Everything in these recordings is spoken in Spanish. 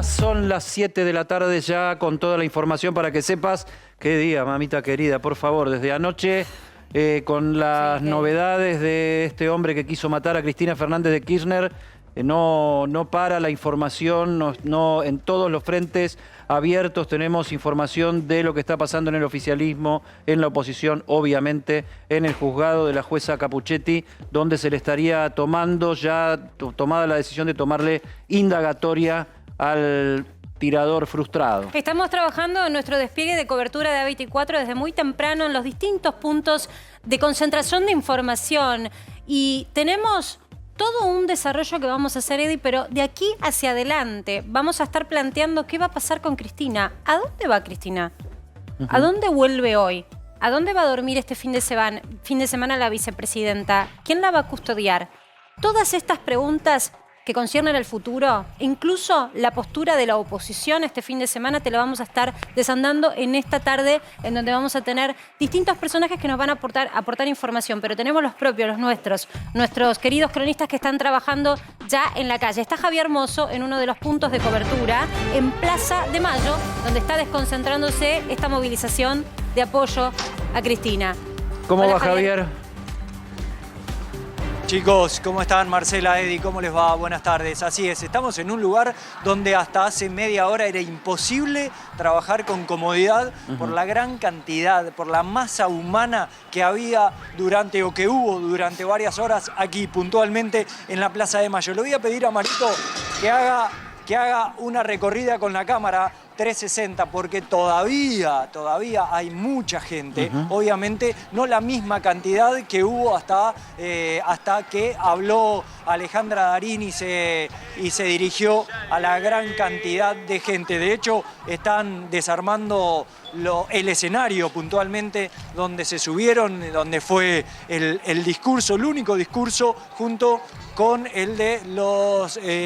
Son las 7 de la tarde ya con toda la información para que sepas qué día, mamita querida, por favor, desde anoche con las novedades de este hombre que quiso matar a Cristina Fernández de Kirchner. No para la información, en todos los frentes abiertos tenemos información de lo que está pasando en el oficialismo, en la oposición, obviamente, en el juzgado de la jueza Capuchetti, donde se le estaría tomando ya, tomada la decisión de tomarle indagatoria al tirador frustrado. Estamos trabajando en nuestro despliegue de cobertura de A24 desde muy temprano en los distintos puntos de concentración de información y tenemos todo un desarrollo que vamos a hacer, Eddie, pero de aquí hacia adelante vamos a estar planteando qué va a pasar con Cristina. ¿A dónde va Cristina? ¿A dónde vuelve hoy? ¿A dónde va a dormir este fin de semana la vicepresidenta? ¿Quién la va a custodiar? Todas estas preguntas que conciernen al futuro, incluso la postura de la oposición este fin de semana, te la vamos a estar desandando en esta tarde, en donde vamos a tener distintos personajes que nos van a aportar información, pero tenemos los propios, los nuestros queridos cronistas que están trabajando ya en la calle. Está Javier Mozo en uno de los puntos de cobertura, en Plaza de Mayo, donde está desconcentrándose esta movilización de apoyo a Cristina. ¿Cómo va, Javier? Chicos, ¿cómo están? Marcela, Eddie, ¿cómo les va? Buenas tardes. Así es, estamos en un lugar donde hasta hace media hora era imposible trabajar con comodidad por la gran cantidad, por la masa humana que había que hubo durante varias horas aquí puntualmente en la Plaza de Mayo. Le voy a pedir a Marito que haga una recorrida con la cámara 360, porque todavía hay mucha gente. Obviamente no la misma cantidad que hubo hasta que habló Alejandra Darín y se dirigió a la gran cantidad de gente. De hecho, están desarmando el escenario puntualmente donde se subieron, donde fue el discurso, el único discurso, junto con el de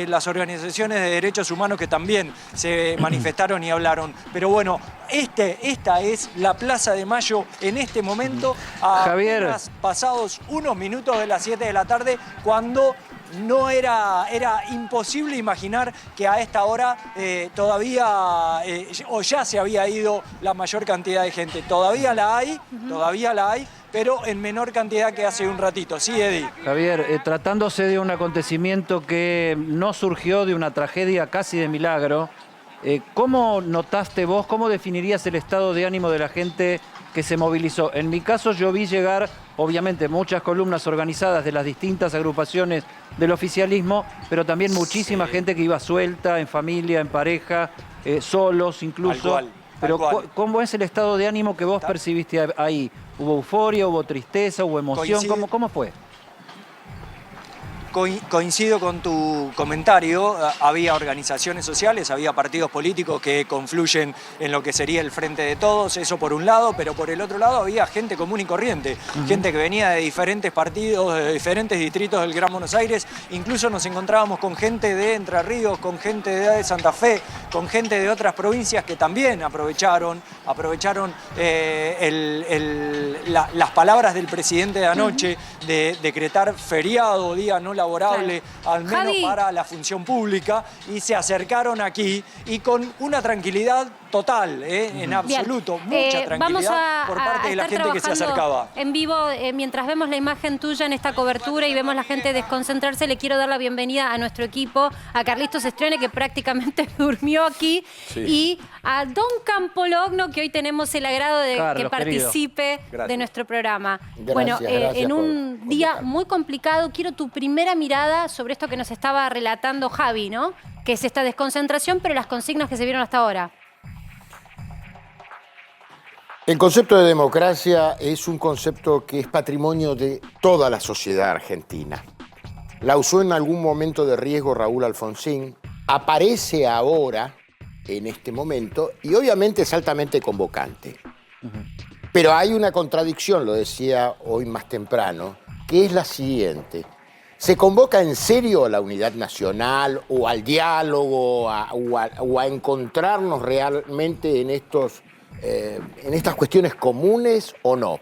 las organizaciones de derechos humanos que también se manifestaron y hablaron. Pero bueno, esta es la Plaza de Mayo en este momento, apenas pasados unos minutos de las 7 de la tarde, cuando no era imposible imaginar que a esta hora todavía o ya se había ido la mayor cantidad de gente. Todavía la hay, pero en menor cantidad que hace un ratito. Sí, Eddie. Javier, tratándose de un acontecimiento que no surgió de una tragedia casi de milagro, ¿cómo notaste vos, cómo definirías el estado de ánimo de la gente que se movilizó? En mi caso yo vi llegar, obviamente, muchas columnas organizadas de las distintas agrupaciones del oficialismo, pero también muchísima gente que iba suelta, en familia, en pareja, solos incluso. Pero ¿cómo es el estado de ánimo que vos percibiste ahí? ¿Hubo euforia, hubo tristeza, hubo emoción? ¿Cómo fue? Coincido con tu comentario. Había organizaciones sociales, había partidos políticos que confluyen en lo que sería el Frente de Todos, eso por un lado, pero por el otro lado había gente común y corriente, gente que venía de diferentes partidos, de diferentes distritos del Gran Buenos Aires. Incluso nos encontrábamos con gente de Entre Ríos, con gente de Santa Fe, con gente de otras provincias que también aprovecharon las palabras del presidente de anoche de decretar feriado, día no laborable, al menos Javi, para la función pública, y se acercaron aquí y con una tranquilidad total, en absoluto, mucha tranquilidad por parte de la gente que se acercaba. En vivo, mientras vemos la imagen tuya en esta cobertura y vemos la gente desconcentrarse, le quiero dar la bienvenida a nuestro equipo, a Carlitos Estrene, que prácticamente durmió aquí, y a Don Campologno, que hoy tenemos el agrado de que participe de nuestro programa. Gracias, en un día muy complicado, quiero tu primera mirada sobre esto que nos estaba relatando Javi, ¿no? Que es esta desconcentración, pero las consignas que se vieron hasta ahora. El concepto de democracia es un concepto que es patrimonio de toda la sociedad argentina. La usó en algún momento de riesgo Raúl Alfonsín, aparece ahora, en este momento, y obviamente es altamente convocante. Pero hay una contradicción, lo decía hoy más temprano, que es la siguiente. ¿Se convoca en serio a la unidad nacional o al diálogo o a encontrarnos realmente en estas cuestiones comunes o no?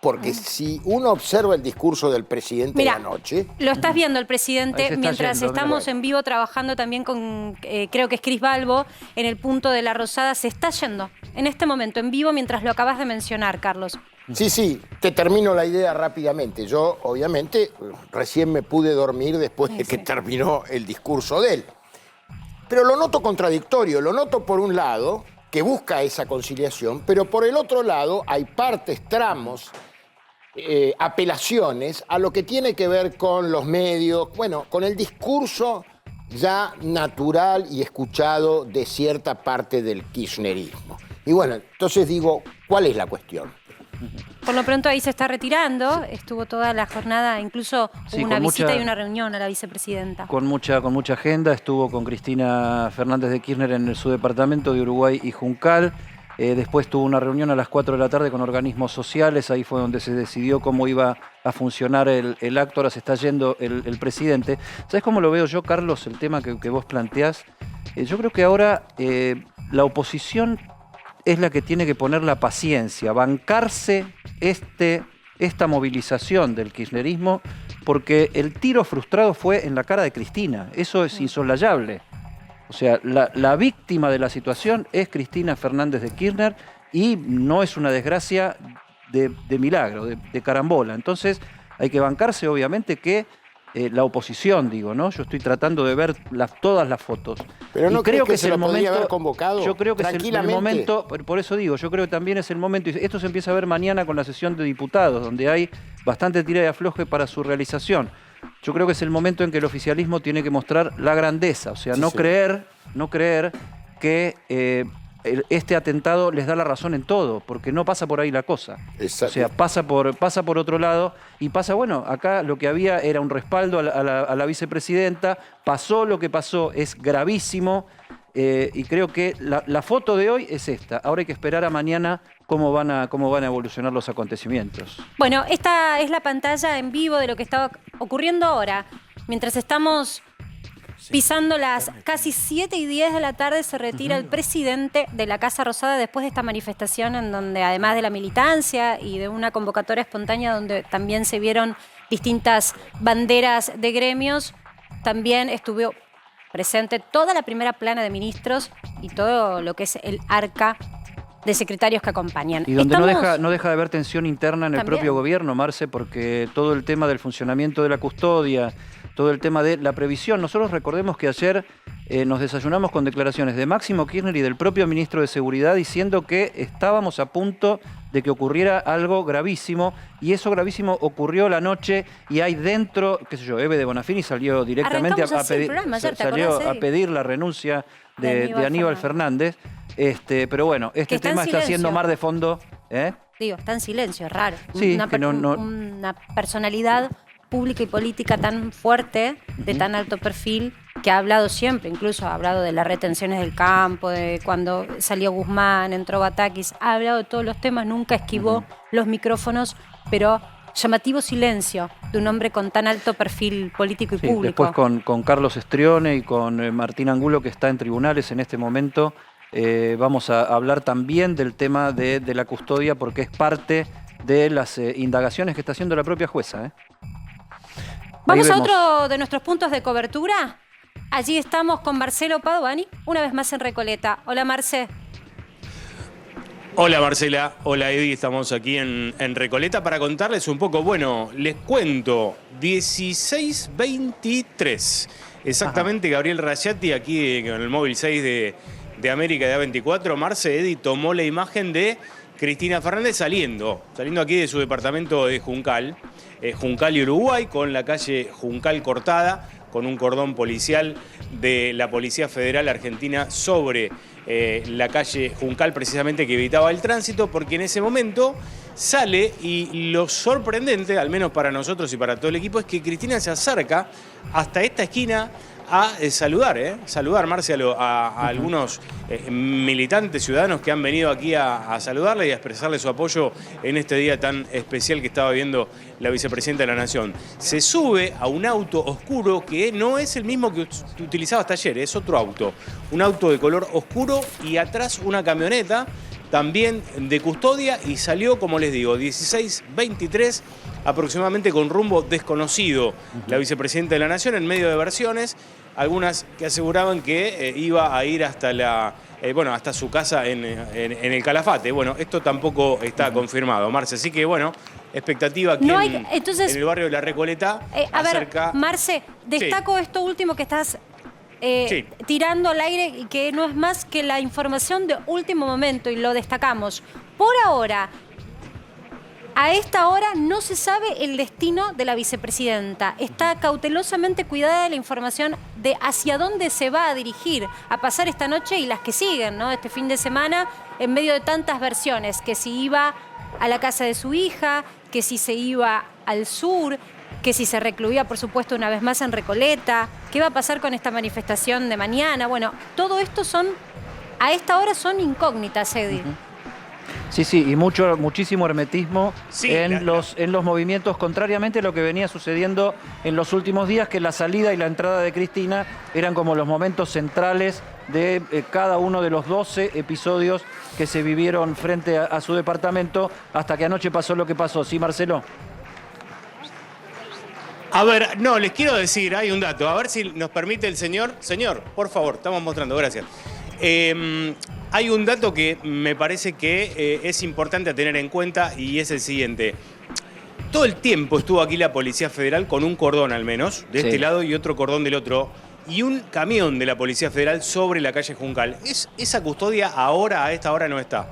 Porque si uno observa el discurso del presidente Mira, de anoche... Lo estás viendo el Ahí presidente se está mientras yendo, estamos mira. en vivo trabajando también con, creo que es Cris Balbo, en el punto de La Rosada. Se está yendo en este momento en vivo mientras lo acabas de mencionar, Carlos. Sí, te termino la idea rápidamente. Yo, obviamente, recién me pude dormir después de que terminó el discurso de él. Pero lo noto contradictorio. Lo noto, por un lado, que busca esa conciliación, pero por el otro lado hay partes, tramos, apelaciones a lo que tiene que ver con los medios, bueno, con el discurso ya natural y escuchado de cierta parte del kirchnerismo. Y bueno, entonces digo, ¿cuál es la cuestión? Por lo pronto ahí se está retirando. Estuvo toda la jornada, incluso Sí, hubo una con visita mucha- y una reunión a la vicepresidenta. Con mucha agenda, estuvo con Cristina Fernández de Kirchner en su departamento de Uruguay y Juncal. Después tuvo una reunión a las 4 de la tarde con organismos sociales, ahí fue donde se decidió cómo iba a funcionar el acto. Ahora se está yendo el presidente. ¿Sabes cómo lo veo yo, Carlos, el tema que vos planteás? Yo creo que ahora la oposición es la que tiene que poner la paciencia, bancarse esta movilización del kirchnerismo, porque el tiro frustrado fue en la cara de Cristina. Eso es insoslayable. O sea, la víctima de la situación es Cristina Fernández de Kirchner y no es una desgracia de milagro, de carambola. Entonces hay que bancarse, obviamente, que la oposición, digo, ¿no? Yo estoy tratando de ver todas las fotos. Pero no Y creo crees que es se el lo podría momento, haber convocado yo creo que es el tranquilamente. momento, por eso digo, yo creo que también es el momento, y esto se empieza a ver mañana con la sesión de diputados, donde hay bastante tira y afloje para su realización. Yo creo que es el momento en que el oficialismo tiene que mostrar la grandeza, o sea, Sí, no sí. creer que este atentado les da la razón en todo, porque no pasa por ahí la cosa. Exacto. O sea, pasa por otro lado y pasa, bueno, acá lo que había era un respaldo a la vicepresidenta, pasó lo que pasó, es gravísimo y creo que la foto de hoy es esta. Ahora hay que esperar a mañana cómo van a evolucionar los acontecimientos. Bueno, esta es la pantalla en vivo de lo que está ocurriendo ahora. Mientras estamos pisando las casi 7:10 de la tarde, se retira el presidente de la Casa Rosada después de esta manifestación en donde, además de la militancia y de una convocatoria espontánea donde también se vieron distintas banderas de gremios, también estuvo presente toda la primera plana de ministros y todo lo que es el arca de secretarios que acompañan. Y donde Estamos- no deja de haber tensión interna en el También. propio gobierno, Marce, porque todo el tema del funcionamiento de la custodia, todo el tema de la previsión. Nosotros recordemos que ayer nos desayunamos con declaraciones de Máximo Kirchner y del propio ministro de Seguridad diciendo que estábamos a punto de que ocurriera algo gravísimo, y eso gravísimo ocurrió la noche, y hay dentro, qué sé yo, Eve de Bonafini salió directamente Arrancamos así el programa ayer, ¿te salió acordás, a Eddie? pedir la renuncia De de Aníbal Fernández. Pero bueno, Que este está en tema está haciendo silencio. mar de fondo. Digo, está en silencio, es raro. Sí, una, que no- una personalidad pública y política tan fuerte, de tan alto perfil, que ha hablado siempre, incluso ha hablado de las retenciones del campo, de cuando salió Guzmán, entró Batakis, ha hablado de todos los temas, nunca esquivó los micrófonos, pero llamativo silencio de un hombre con tan alto perfil político y Sí, público. después con Carlos Estrione y con Martín Angulo, que está en tribunales en este momento, vamos a hablar también del tema de la custodia, porque es parte de las indagaciones que está haciendo la propia jueza. Vamos Ahí a vemos. otro de nuestros puntos de cobertura. Allí estamos con Marcelo Padovani, una vez más en Recoleta. Hola, Marce. Hola Marcela, hola Eddie, estamos aquí en Recoleta para contarles un poco, bueno, les cuento, 16:23, exactamente. Gabriel Rayati aquí con el móvil 6 de América de A24, Marce, Eddie tomó la imagen de Cristina Fernández saliendo aquí de su departamento de Juncal, Juncal y Uruguay, con la calle Juncal cortada, con un cordón policial de la Policía Federal Argentina sobre la calle Juncal, precisamente, que evitaba el tránsito, porque en ese momento sale, y lo sorprendente, al menos para nosotros y para todo el equipo, es que Cristina se acerca hasta esta esquina a saludar, Marce, a algunos militantes ciudadanos que han venido aquí a saludarle y a expresarle su apoyo en este día tan especial que estaba viviendo la vicepresidenta de la Nación. Se sube a un auto oscuro que no es el mismo que utilizaba hasta ayer, es otro auto. Un auto de color oscuro y atrás una camioneta también de custodia y salió, como les digo, 16:23 aproximadamente con rumbo desconocido. La vicepresidenta de la Nación en medio de versiones, algunas que aseguraban que iba a ir hasta hasta su casa en el Calafate. Bueno, esto tampoco está confirmado, Marce. Así que, bueno, expectativa aquí en el barrio de La Recoleta. A ver, Marce, destaco esto último que estás tirando al aire y que no es más que la información de último momento y lo destacamos. Por ahora, a esta hora no se sabe el destino de la vicepresidenta. Está cautelosamente cuidada la información de hacia dónde se va a dirigir a pasar esta noche y las que siguen, ¿no? Este fin de semana, en medio de tantas versiones, que si iba a la casa de su hija, que si se iba al sur, que si se recluía, por supuesto, una vez más en Recoleta, qué va a pasar con esta manifestación de mañana. Bueno, todo esto a esta hora son incógnitas, Eddie. Sí, y muchísimo hermetismo en los movimientos, contrariamente a lo que venía sucediendo en los últimos días, que la salida y la entrada de Cristina eran como los momentos centrales de cada uno de los 12 episodios que se vivieron frente a su departamento, hasta que anoche pasó lo que pasó. ¿Sí, Marcelo? A ver, no, les quiero decir, hay un dato, a ver si nos permite el señor. Señor, por favor, estamos mostrando, gracias. Hay un dato que me parece que es importante a tener en cuenta y es el siguiente. Todo el tiempo estuvo aquí la Policía Federal con un cordón al menos, de este lado y otro cordón del otro, y un camión de la Policía Federal sobre la calle Juncal. Esa custodia ahora, a esta hora, no está.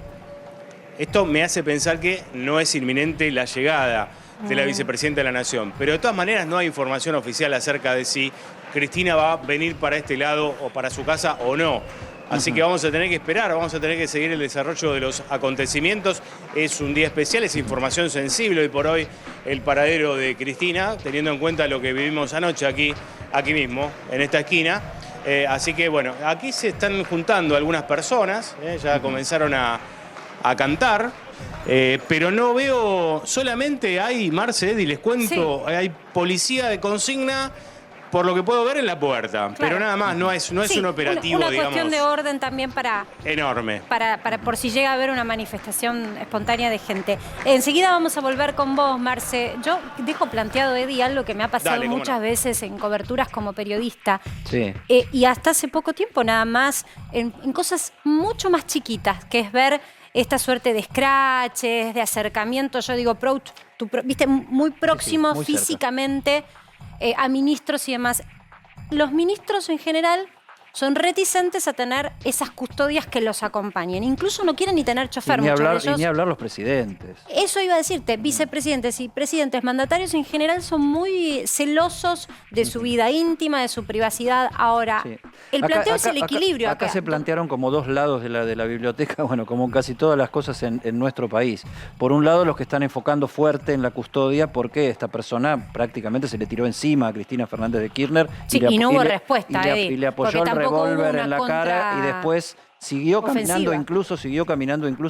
Esto me hace pensar que no es inminente la llegada de la vicepresidenta de la Nación. Pero de todas maneras no hay información oficial acerca de si Cristina va a venir para este lado o para su casa o no. Así que vamos a tener que esperar, vamos a tener que seguir el desarrollo de los acontecimientos. Es un día especial, es información sensible hoy por hoy el paradero de Cristina, teniendo en cuenta lo que vivimos anoche aquí mismo, en esta esquina. Así que bueno, aquí se están juntando algunas personas, ya comenzaron a cantar, pero no veo, solamente hay, Marce, Eddie, les cuento, hay policía de consigna, por lo que puedo ver en la puerta, pero nada más, no es un operativo, una digamos. Cuestión de orden también enorme. Para por si llega a haber una manifestación espontánea de gente. Enseguida vamos a volver con vos, Marce. Yo dejo planteado, Eddie, algo que me ha pasado muchas veces en coberturas como periodista. Sí. Y hasta hace poco tiempo nada más, en cosas mucho más chiquitas, que es ver esta suerte de scratches, de acercamiento, yo digo, viste, muy próximo muy físicamente a ministros y demás. Los ministros en general son reticentes a tener esas custodias que los acompañen. Incluso no quieren ni tener chofer. Y ni hablar los presidentes. Eso iba a decirte, vicepresidentes y presidentes mandatarios en general son muy celosos de su vida íntima, de su privacidad. Ahora, el planteo es el equilibrio acá. Acá se plantearon como dos lados de la biblioteca, bueno, como casi todas las cosas en nuestro país. Por un lado, los que están enfocando fuerte en la custodia, porque esta persona prácticamente se le tiró encima a Cristina Fernández de Kirchner. Y no hubo respuesta, y le apoyó el revólver en la cara y después siguió caminando incluso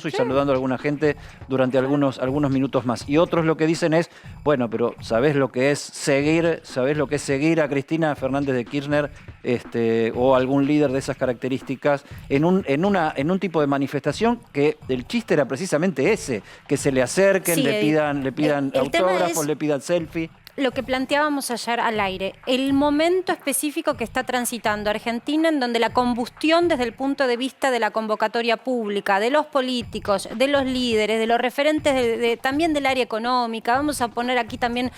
y saludando a alguna gente durante algunos minutos más. Y otros lo que dicen es, bueno, pero ¿sabés lo que es seguir a Cristina Fernández de Kirchner o algún líder de esas características en un tipo de manifestación que el chiste era precisamente ese, que se le acerquen, le pidan autógrafos, le pidan selfie? Lo que planteábamos ayer al aire, el momento específico que está transitando Argentina, en donde la combustión desde el punto de vista de la convocatoria pública, de los políticos, de los líderes, de los referentes también del área económica, vamos a poner aquí también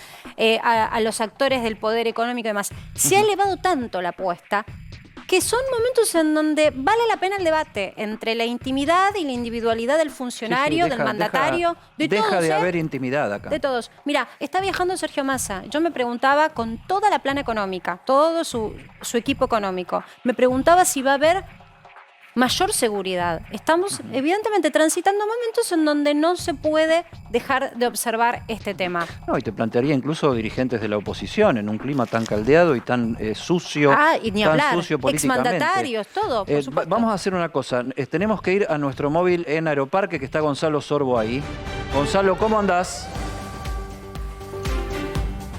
a los actores del poder económico y demás, se ha elevado tanto la apuesta que son momentos en donde vale la pena el debate entre la intimidad y la individualidad del funcionario, del mandatario, de todos. Deja de haber intimidad acá. De todos. Mira, está viajando Sergio Massa. Yo me preguntaba, con toda la plana económica, todo su equipo económico, me preguntaba si va a haber mayor seguridad. Estamos evidentemente transitando momentos en donde no se puede dejar de observar este tema. No, y te plantearía incluso dirigentes de la oposición en un clima tan caldeado y tan sucio, y ni tan hablar, sucio políticamente. exmandatarios, todo, por supuesto. Vamos a hacer una cosa, tenemos que ir a nuestro móvil en Aeroparque, que está Gonzalo Sorbo ahí. Gonzalo, ¿cómo andás?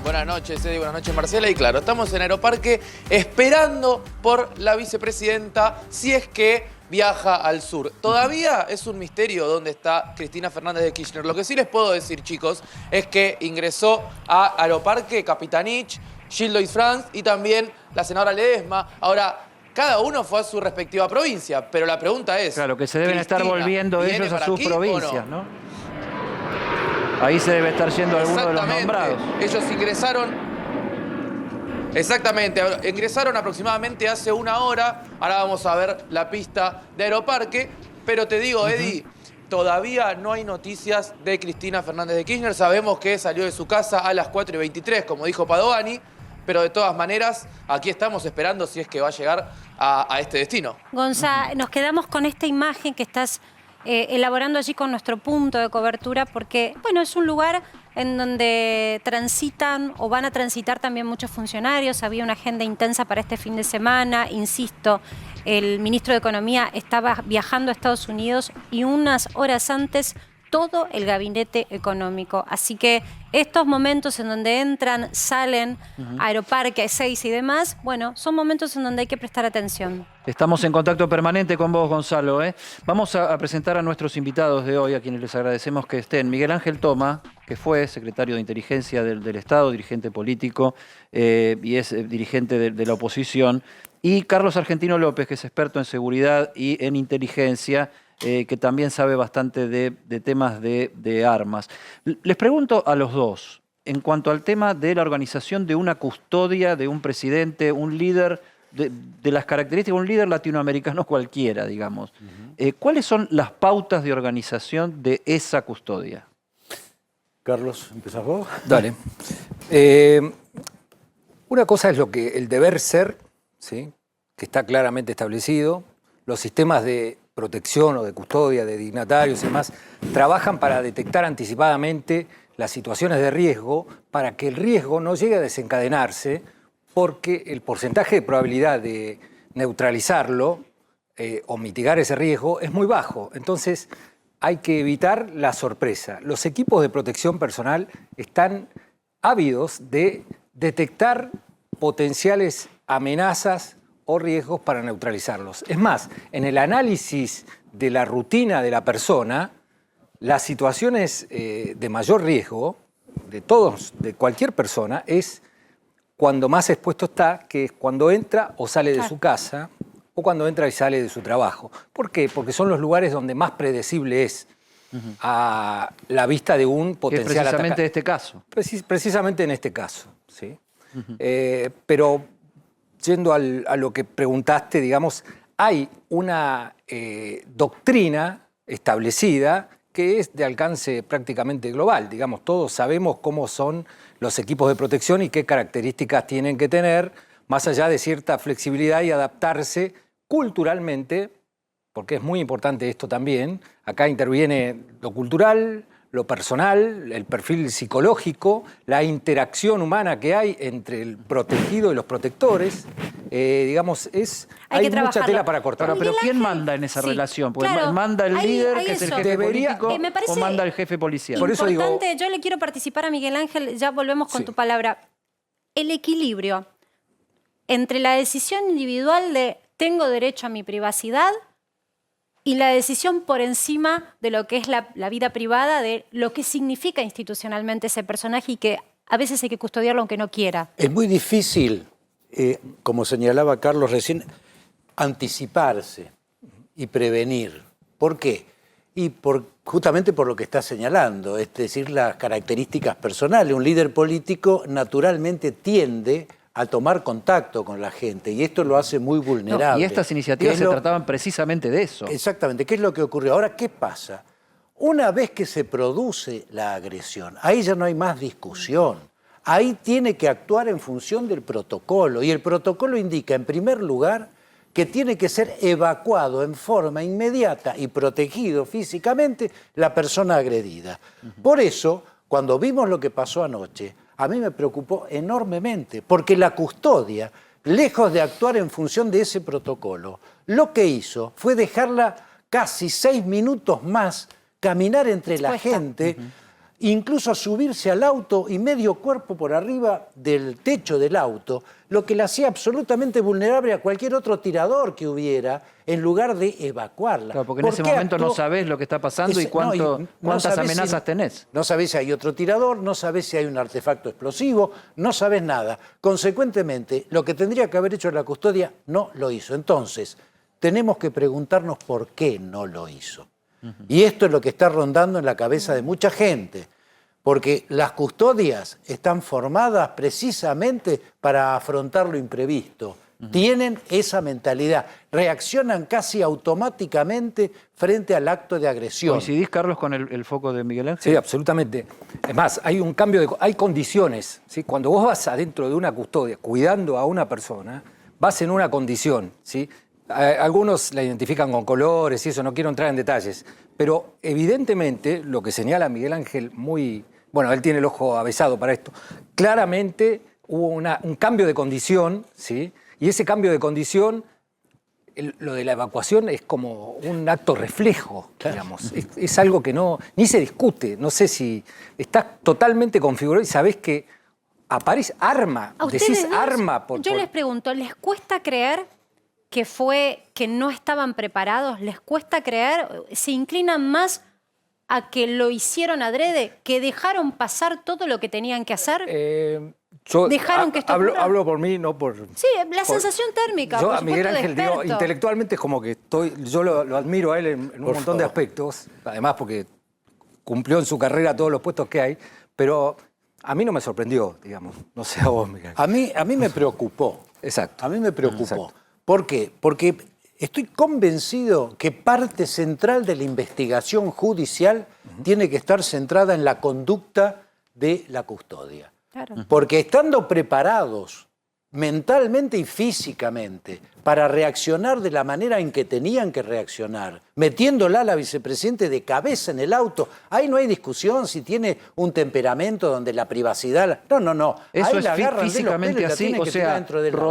Buenas noches, Eddie, buenas noches, Marcela. Y claro, estamos en Aeroparque esperando por la vicepresidenta, si es que viaja al sur. Todavía es un misterio dónde está Cristina Fernández de Kirchner. Lo que sí les puedo decir, chicos, es que ingresó a Aeroparque Capitanich, Gilles France y también la senadora Ledesma. Ahora, cada uno fue a su respectiva provincia, pero la pregunta es... Claro, que se deben estar ¿Cristina volviendo viene ellos a para sus aquí provincias, o no? ¿no? Ahí se debe estar yendo alguno de los nombrados. Ellos ingresaron... Exactamente, ingresaron aproximadamente hace una hora. Ahora vamos a ver la pista de Aeroparque. Pero te digo, Eddie, todavía no hay noticias de Cristina Fernández de Kirchner. Sabemos que salió de su casa a las 4:23, como dijo Padovani. Pero de todas maneras, aquí estamos esperando si es que va a llegar a este destino. Gonza, nos quedamos con esta imagen que estás elaborando allí con nuestro punto de cobertura, porque, bueno, es un lugar en donde transitan o van a transitar también muchos funcionarios. Había una agenda intensa para este fin de semana. Insisto, el ministro de Economía estaba viajando a Estados Unidos y unas horas antes todo el gabinete económico. Así que estos momentos en donde entran, salen, Aeroparque, Ezeiza y demás, bueno, son momentos en donde hay que prestar atención. Estamos en contacto permanente con vos, Gonzalo, ¿eh? Vamos a presentar a nuestros invitados de hoy, a quienes les agradecemos que estén. Miguel Ángel Toma, que fue secretario de Inteligencia del Estado, dirigente político y es dirigente de la oposición. Y Carlos Argentino López, que es experto en seguridad y en inteligencia, que también sabe bastante de temas de armas. Les pregunto a los dos, en cuanto al tema de la organización de una custodia de un presidente, un líder de las características, un líder latinoamericano cualquiera, digamos. ¿Cuáles son las pautas de organización de esa custodia? Carlos, ¿empezás vos? Dale. Una cosa es el deber ser, ¿sí?, que está claramente establecido. Los sistemas de protección o de custodia de dignatarios y demás trabajan para detectar anticipadamente las situaciones de riesgo para que el riesgo no llegue a desencadenarse, porque el porcentaje de probabilidad de neutralizarlo o mitigar ese riesgo es muy bajo. Entonces hay que evitar la sorpresa. Los equipos de protección personal están ávidos de detectar potenciales amenazas o riesgos para neutralizarlos. Es más, en el análisis de la rutina de la persona, las situaciones de mayor riesgo de cualquier persona es cuando más expuesto está, que es cuando entra o sale de su casa o cuando entra y sale de su trabajo. ¿Por qué? Porque son los lugares donde más predecible es a la vista de un potencial atacante. Precisamente este caso. Precisamente en este caso, ¿sí? Pero yendo a lo que preguntaste, digamos, hay una doctrina establecida que es de alcance prácticamente global. Digamos, todos sabemos cómo son los equipos de protección y qué características tienen que tener, más allá de cierta flexibilidad y adaptarse culturalmente, porque es muy importante esto también. Acá interviene lo cultural, lo personal, el perfil psicológico, la interacción humana que hay entre el protegido y los protectores. Digamos, hay mucha tela para cortar. Pero ¿quién manda en esa relación? Porque claro, ¿manda el líder, que es el eso. jefe político, me parece o manda el jefe policial? Por eso digo, importante, yo le quiero participar a Miguel Ángel, ya volvemos con tu palabra. El equilibrio entre la decisión individual de tengo derecho a mi privacidad y la decisión por encima de lo que es la vida privada, de lo que significa institucionalmente ese personaje y que a veces hay que custodiarlo aunque no quiera. Es muy difícil, como señalaba Carlos recién, anticiparse y prevenir. ¿Por qué? Y justamente por lo que está señalando, es decir, las características personales. Un líder político naturalmente tiende a tomar contacto con la gente y esto lo hace muy vulnerable. Y estas iniciativas se trataban precisamente de eso. Exactamente. ¿Qué es lo que ocurrió? Ahora, ¿qué pasa? Una vez que se produce la agresión, ahí ya no hay más discusión. Ahí tiene que actuar en función del protocolo y el protocolo indica, en primer lugar, que tiene que ser evacuado en forma inmediata y protegido físicamente la persona agredida. Por eso, cuando vimos lo que pasó anoche, a mí me preocupó enormemente, porque la custodia, lejos de actuar en función de ese protocolo, lo que hizo fue dejarla casi 6 minutos más caminar entre la gente incluso subirse al auto y medio cuerpo por arriba del techo del auto, lo que le hacía absolutamente vulnerable a cualquier otro tirador que hubiera, en lugar de evacuarla. Claro, porque en ese momento no sabés lo que está pasando y cuántas amenazas tenés. No sabés si hay otro tirador, no sabés si hay un artefacto explosivo, no sabés nada. Consecuentemente, lo que tendría que haber hecho la custodia no lo hizo. Entonces, tenemos que preguntarnos por qué no lo hizo. Y esto es lo que está rondando en la cabeza de mucha gente, porque las custodias están formadas precisamente para afrontar lo imprevisto. Tienen esa mentalidad, reaccionan casi automáticamente frente al acto de agresión. ¿Coincidís, Carlos, con el foco de Miguel Ángel? Sí, absolutamente. Es más, hay un cambio hay condiciones, ¿sí? Cuando vos vas adentro de una custodia cuidando a una persona, vas en una condición, ¿sí? Algunos la identifican con colores y eso, no quiero entrar en detalles, pero evidentemente lo que señala Miguel Ángel bueno, él tiene el ojo avesado para esto, claramente hubo un cambio de condición, ¿sí? Y ese cambio de condición, lo de la evacuación es como un acto reflejo, digamos. Es algo que ni se discute, no sé si estás totalmente configurado y sabés que aparece arma, decís arma. Yo les pregunto, ¿les cuesta creer que no estaban preparados? ¿Les cuesta creer? ¿Se inclinan más a que lo hicieron adrede? ¿Que dejaron pasar todo lo que tenían que hacer? ¿Dejaron que esto ocurra? Hablo por mí, no por... Sí, la sensación térmica, Yo por a Miguel supuesto, Ángel, de digo, experto. intelectualmente es como que yo lo admiro a él en un montón de aspectos, además porque cumplió en su carrera todos los puestos que hay, pero a mí no me sorprendió, digamos. No sé a vos, Miguel. A mí me preocupó. Exacto. A mí me preocupó. Exacto. ¿Por qué? Porque estoy convencido que parte central de la investigación judicial tiene que estar centrada en la conducta de la custodia. Claro. Porque estando preparados mentalmente y físicamente para reaccionar de la manera en que tenían que reaccionar, metiéndola a la vicepresidente de cabeza en el auto, ahí no hay discusión si tiene un temperamento donde la privacidad... No. Eso ahí es la agarran de los físicamente pelos y la así, tienen o que tirar sea, dentro del auto.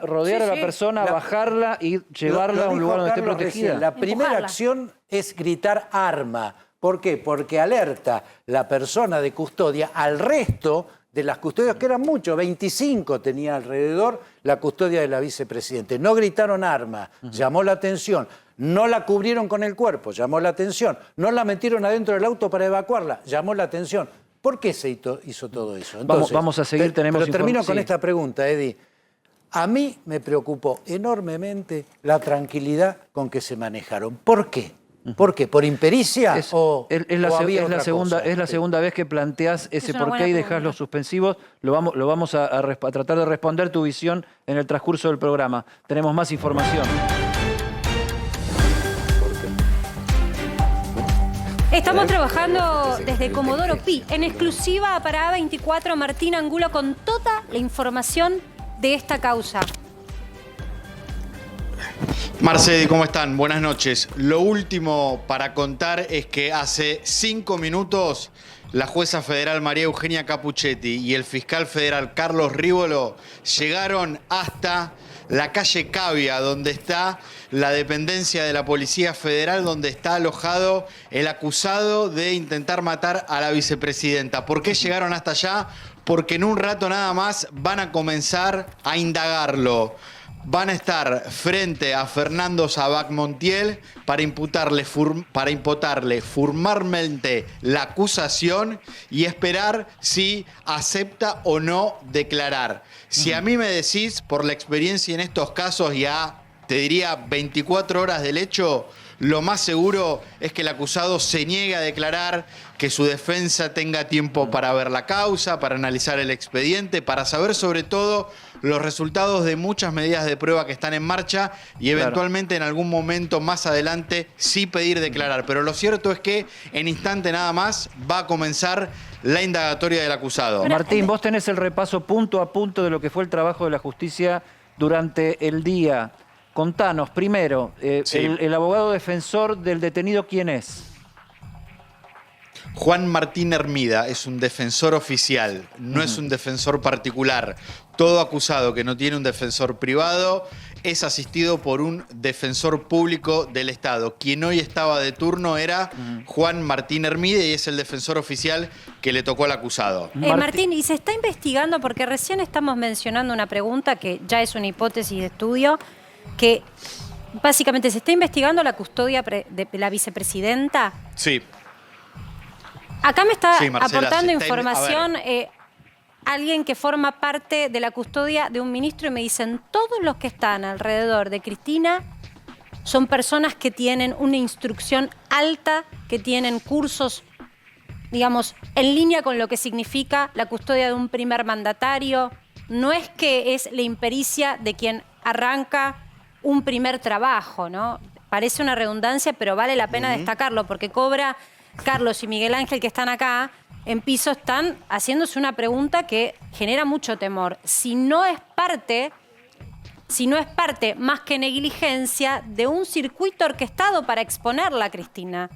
rodear a la Sí. persona, bajarla y llevarla a un Lo lugar donde esté dijo Carlos protegida. recién, la primera Empujarla. acción es gritar arma. ¿Por qué? Porque alerta la persona de custodia al resto de las custodias, que eran muchos, 25 tenía alrededor la custodia de la vicepresidente. No gritaron arma, llamó la atención. No la cubrieron con el cuerpo, llamó la atención. No la metieron adentro del auto para evacuarla, llamó la atención. ¿Por qué se hizo todo eso? Entonces, vamos a seguir, tenemos pero termino con sí. esta pregunta, Eddie. A mí me preocupó enormemente la tranquilidad con que se manejaron. ¿Por qué? ¿Por qué? ¿Por impericia Es había otra cosa? es la segunda vez que planteás ese una porqué buena y dejás pregunta. los suspensivos. Lo vamos a tratar de responder tu visión en el transcurso del programa. Tenemos más información. Estamos trabajando desde Comodoro Pi, en exclusiva para A24, Martín Angulo, con toda la información de esta causa. Marcedi, ¿cómo están? Buenas noches. Lo último para contar es que hace 5 minutos la jueza federal María Eugenia Capuchetti y el fiscal federal Carlos Rívolo llegaron hasta la calle Cavia, donde está la dependencia de la Policía Federal, donde está alojado el acusado de intentar matar a la vicepresidenta. ¿Por qué llegaron hasta allá? Porque en un rato nada más van a comenzar a indagarlo. Van a estar frente a Fernando Sabac Montiel para imputarle formalmente la acusación y esperar si acepta o no declarar. Si a mí me decís, por la experiencia en estos casos ya te diría 24 horas del hecho, lo más seguro es que el acusado se niegue a declarar, que su defensa tenga tiempo para ver la causa, para analizar el expediente, para saber sobre todo los resultados de muchas medidas de prueba que están en marcha y eventualmente en algún momento más adelante sí pedir declarar. Pero lo cierto es que en instante nada más va a comenzar la indagatoria del acusado. Martín, vos tenés el repaso punto a punto de lo que fue el trabajo de la justicia durante el día. Contanos, primero, Sí. el abogado defensor del detenido, ¿quién es? Juan Martín Hermida es un defensor oficial, no es un defensor particular. Todo acusado que no tiene un defensor privado es asistido por un defensor público del Estado. Quien hoy estaba de turno era Juan Martín Hermide y es el defensor oficial que le tocó al acusado. Martín, ¿y se está investigando? Porque recién estamos mencionando una pregunta que ya es una hipótesis de estudio, que básicamente se está investigando la custodia de la vicepresidenta. Sí. Acá me está Sí, Marcela, aportando se está información alguien que forma parte de la custodia de un ministro y me dicen, todos los que están alrededor de Cristina son personas que tienen una instrucción alta, que tienen cursos, digamos, en línea con lo que significa la custodia de un primer mandatario. No es que es la impericia de quien arranca un primer trabajo, ¿no? Parece una redundancia, pero vale la pena destacarlo, porque Cobra, Carlos y Miguel Ángel, que están acá en piso, están haciéndose una pregunta que genera mucho temor. Si no es parte más que negligencia de un circuito orquestado para exponerla a Cristina.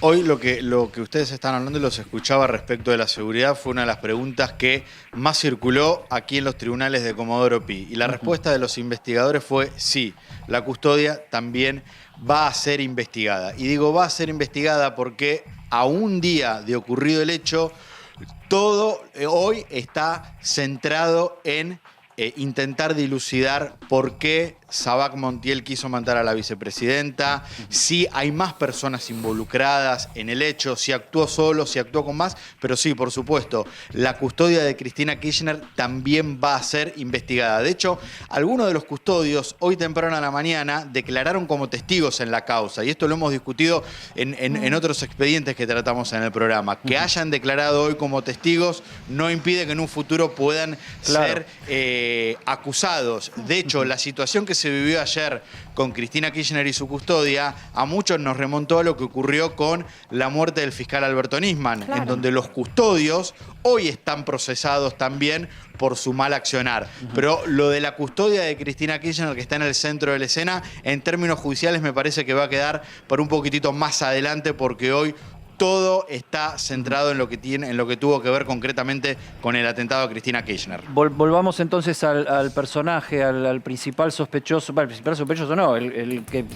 Hoy lo que ustedes están hablando y los escuchaba respecto de la seguridad fue una de las preguntas que más circuló aquí en los tribunales de Comodoro Pi. Y la respuesta de los investigadores fue sí, la custodia también va a ser investigada. Y digo va a ser investigada porque a un día de ocurrido el hecho, todo hoy está centrado en intentar dilucidar por qué Sabac Montiel quiso matar a la vicepresidenta, si hay más personas involucradas en el hecho, si actuó solo, si actuó con más, pero sí, por supuesto, la custodia de Cristina Kirchner también va a ser investigada. De hecho, algunos de los custodios hoy temprano a la mañana declararon como testigos en la causa, y esto lo hemos discutido en otros expedientes que tratamos en el programa. Que hayan declarado hoy como testigos no impide que en un futuro puedan ser acusados. De hecho, la situación que se vivió ayer con Cristina Kirchner y su custodia, a muchos nos remontó a lo que ocurrió con la muerte del fiscal Alberto Nisman, en donde los custodios hoy están procesados también por su mal accionar. Pero lo de la custodia de Cristina Kirchner, que está en el centro de la escena, en términos judiciales me parece que va a quedar para un poquitito más adelante, porque hoy todo está centrado en lo que tuvo que ver concretamente con el atentado a Cristina Kirchner. Volvamos entonces al personaje, al principal sospechoso. Bueno, el principal sospechoso no, el que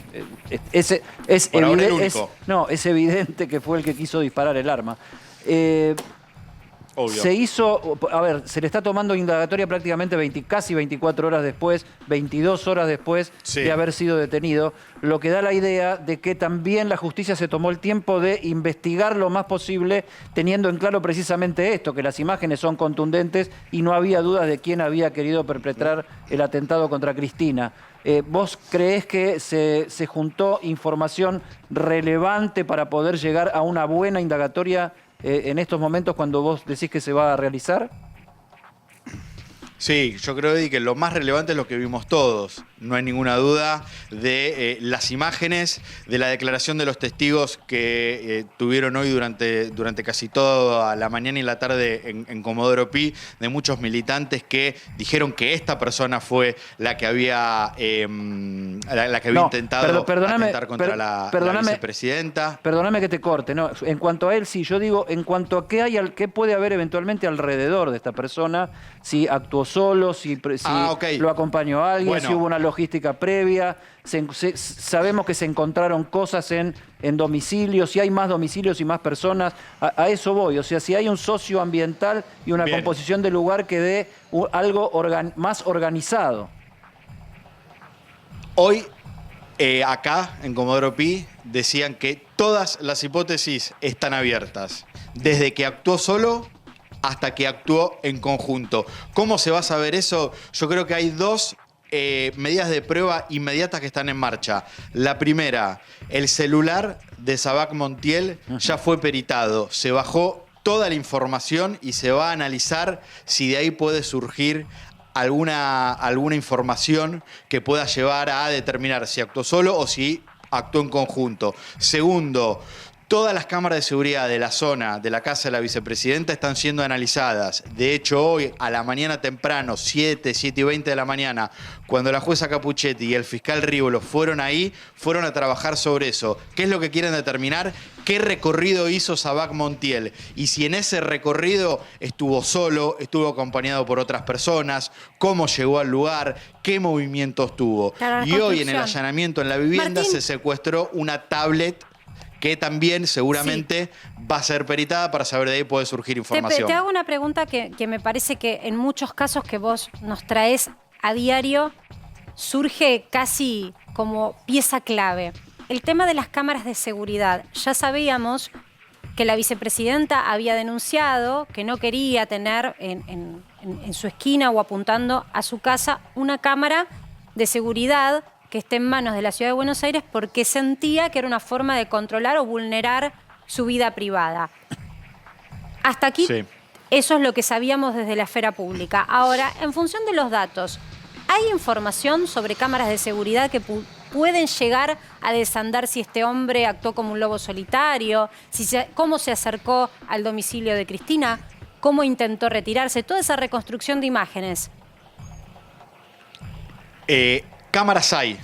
es evidente que fue el que quiso disparar el arma. Obvio. Se hizo, a ver, se le está tomando indagatoria prácticamente casi 24 horas después, 22 horas después de haber sido detenido, lo que da la idea de que también la justicia se tomó el tiempo de investigar lo más posible, teniendo en claro precisamente esto, que las imágenes son contundentes y no había dudas de quién había querido perpetrar el atentado contra Cristina. ¿Vos creés que se juntó información relevante para poder llegar a una buena indagatoria en estos momentos cuando vos decís que se va a realizar? Sí, yo creo, Eddie, que lo más relevante es lo que vimos todos. No hay ninguna duda de las imágenes, de la declaración de los testigos que tuvieron hoy durante casi toda la mañana y la tarde en Comodoro Pi, de muchos militantes que dijeron que esta persona fue la que había, intentado atentar contra la vicepresidenta. Perdóname que te corte, no. En cuanto a él, sí, yo digo, en cuanto a qué puede haber eventualmente alrededor de esta persona, si actuó solo, si lo acompañó a alguien, si hubo una logística previa. Sabemos que se encontraron cosas en domicilios, si hay más domicilios y más personas. A eso voy. O sea, si hay un socio ambiental y una composición del lugar que dé algo más organizado. Hoy, acá en Comodoro Pi, decían que todas las hipótesis están abiertas. Desde que actuó solo hasta que actuó en conjunto. ¿Cómo se va a saber eso? Yo creo que hay dos medidas de prueba inmediatas que están en marcha. La primera, el celular de Sabac Montiel ya fue peritado. Se bajó toda la información y se va a analizar si de ahí puede surgir alguna información que pueda llevar a determinar si actuó solo o si actuó en conjunto. Segundo, Todas las cámaras de seguridad de la zona de la casa de la vicepresidenta están siendo analizadas. De hecho, hoy a la mañana temprano, 7:20 de la mañana, cuando la jueza Capuchetti y el fiscal Rívolo fueron ahí, fueron a trabajar sobre eso. ¿Qué es lo que quieren determinar? ¿Qué recorrido hizo Sabac Montiel? Y si en ese recorrido estuvo solo, estuvo acompañado por otras personas, cómo llegó al lugar, qué movimientos tuvo. Claro, y hoy en el construcción. allanamiento en la vivienda Martín. se secuestró una tablet que también seguramente va a ser peritada para saber de ahí puede surgir información. Te hago una pregunta que me parece que en muchos casos que vos nos traes a diario surge casi como pieza clave. El tema de las cámaras de seguridad. Ya sabíamos que la vicepresidenta había denunciado que no quería tener en su esquina o apuntando a su casa una cámara de seguridad que esté en manos de la Ciudad de Buenos Aires porque sentía que era una forma de controlar o vulnerar su vida privada. Hasta aquí, Sí. eso es lo que sabíamos desde la esfera pública. Ahora, en función de los datos, ¿hay información sobre cámaras de seguridad que pueden llegar a desandar si este hombre actuó como un lobo solitario? ¿Cómo se acercó al domicilio de Cristina? ¿Cómo intentó retirarse? Toda esa reconstrucción de imágenes. Cámaras hay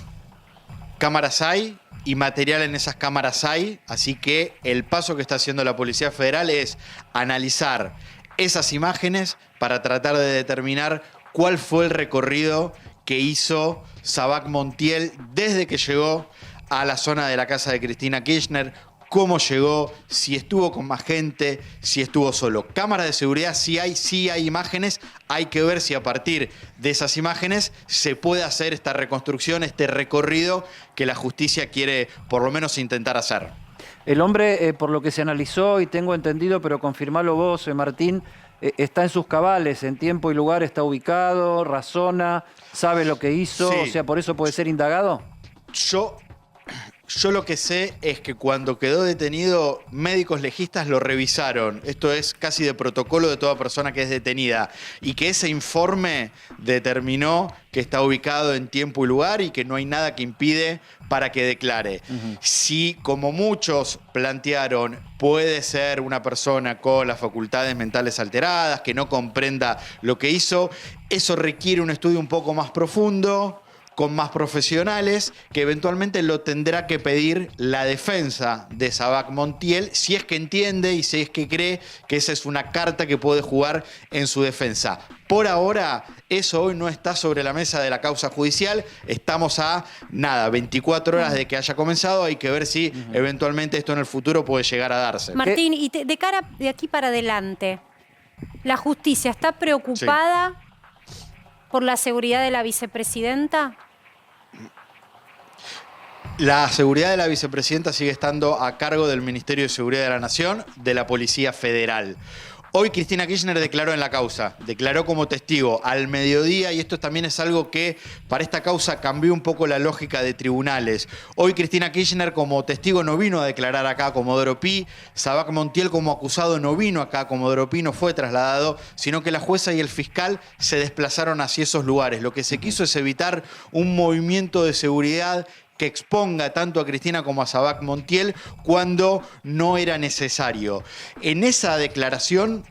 y material en esas cámaras hay, así que el paso que está haciendo la Policía Federal es analizar esas imágenes para tratar de determinar cuál fue el recorrido que hizo Sabac Montiel desde que llegó a la zona de la casa de Cristina Kirchner, cómo llegó, si estuvo con más gente, si estuvo solo. Cámaras de seguridad sí hay imágenes, hay que ver si a partir de esas imágenes se puede hacer esta reconstrucción, este recorrido que la justicia quiere por lo menos intentar hacer. El hombre, por lo que se analizó y tengo entendido, pero confirmalo vos, Martín, está en sus cabales, en tiempo y lugar está ubicado, razona, sabe lo que hizo, Sí. o sea, por eso puede ser indagado. Yo lo que sé es que cuando quedó detenido, médicos legistas lo revisaron. Esto es casi de protocolo de toda persona que es detenida. Y que ese informe determinó que está ubicado en tiempo y lugar y que no hay nada que impide para que declare. Si, como muchos plantearon, puede ser una persona con las facultades mentales alteradas, que no comprenda lo que hizo, eso requiere un estudio un poco más profundo, con más profesionales, que eventualmente lo tendrá que pedir la defensa de Sabac Montiel, si es que entiende y si es que cree que esa es una carta que puede jugar en su defensa. Por ahora, eso hoy no está sobre la mesa de la causa judicial. Estamos a, 24 horas de que haya comenzado. Hay que ver si eventualmente esto en el futuro puede llegar a darse. Martín, y de cara de aquí para adelante, ¿la justicia está preocupada por la seguridad de la vicepresidenta? La seguridad de la vicepresidenta sigue estando a cargo del Ministerio de Seguridad de la Nación, de la Policía Federal. Hoy Cristina Kirchner declaró en la causa, declaró como testigo al mediodía, y esto también es algo que para esta causa cambió un poco la lógica de tribunales. Hoy Cristina Kirchner como testigo no vino a declarar acá a Comodoro Pi, Sabac Montiel como acusado no vino acá a Comodoro Pi, no fue trasladado, sino que la jueza y el fiscal se desplazaron hacia esos lugares. Lo que se quiso es evitar un movimiento de seguridad que exponga tanto a Cristina como a Sabac Montiel cuando no era necesario. En esa declaración,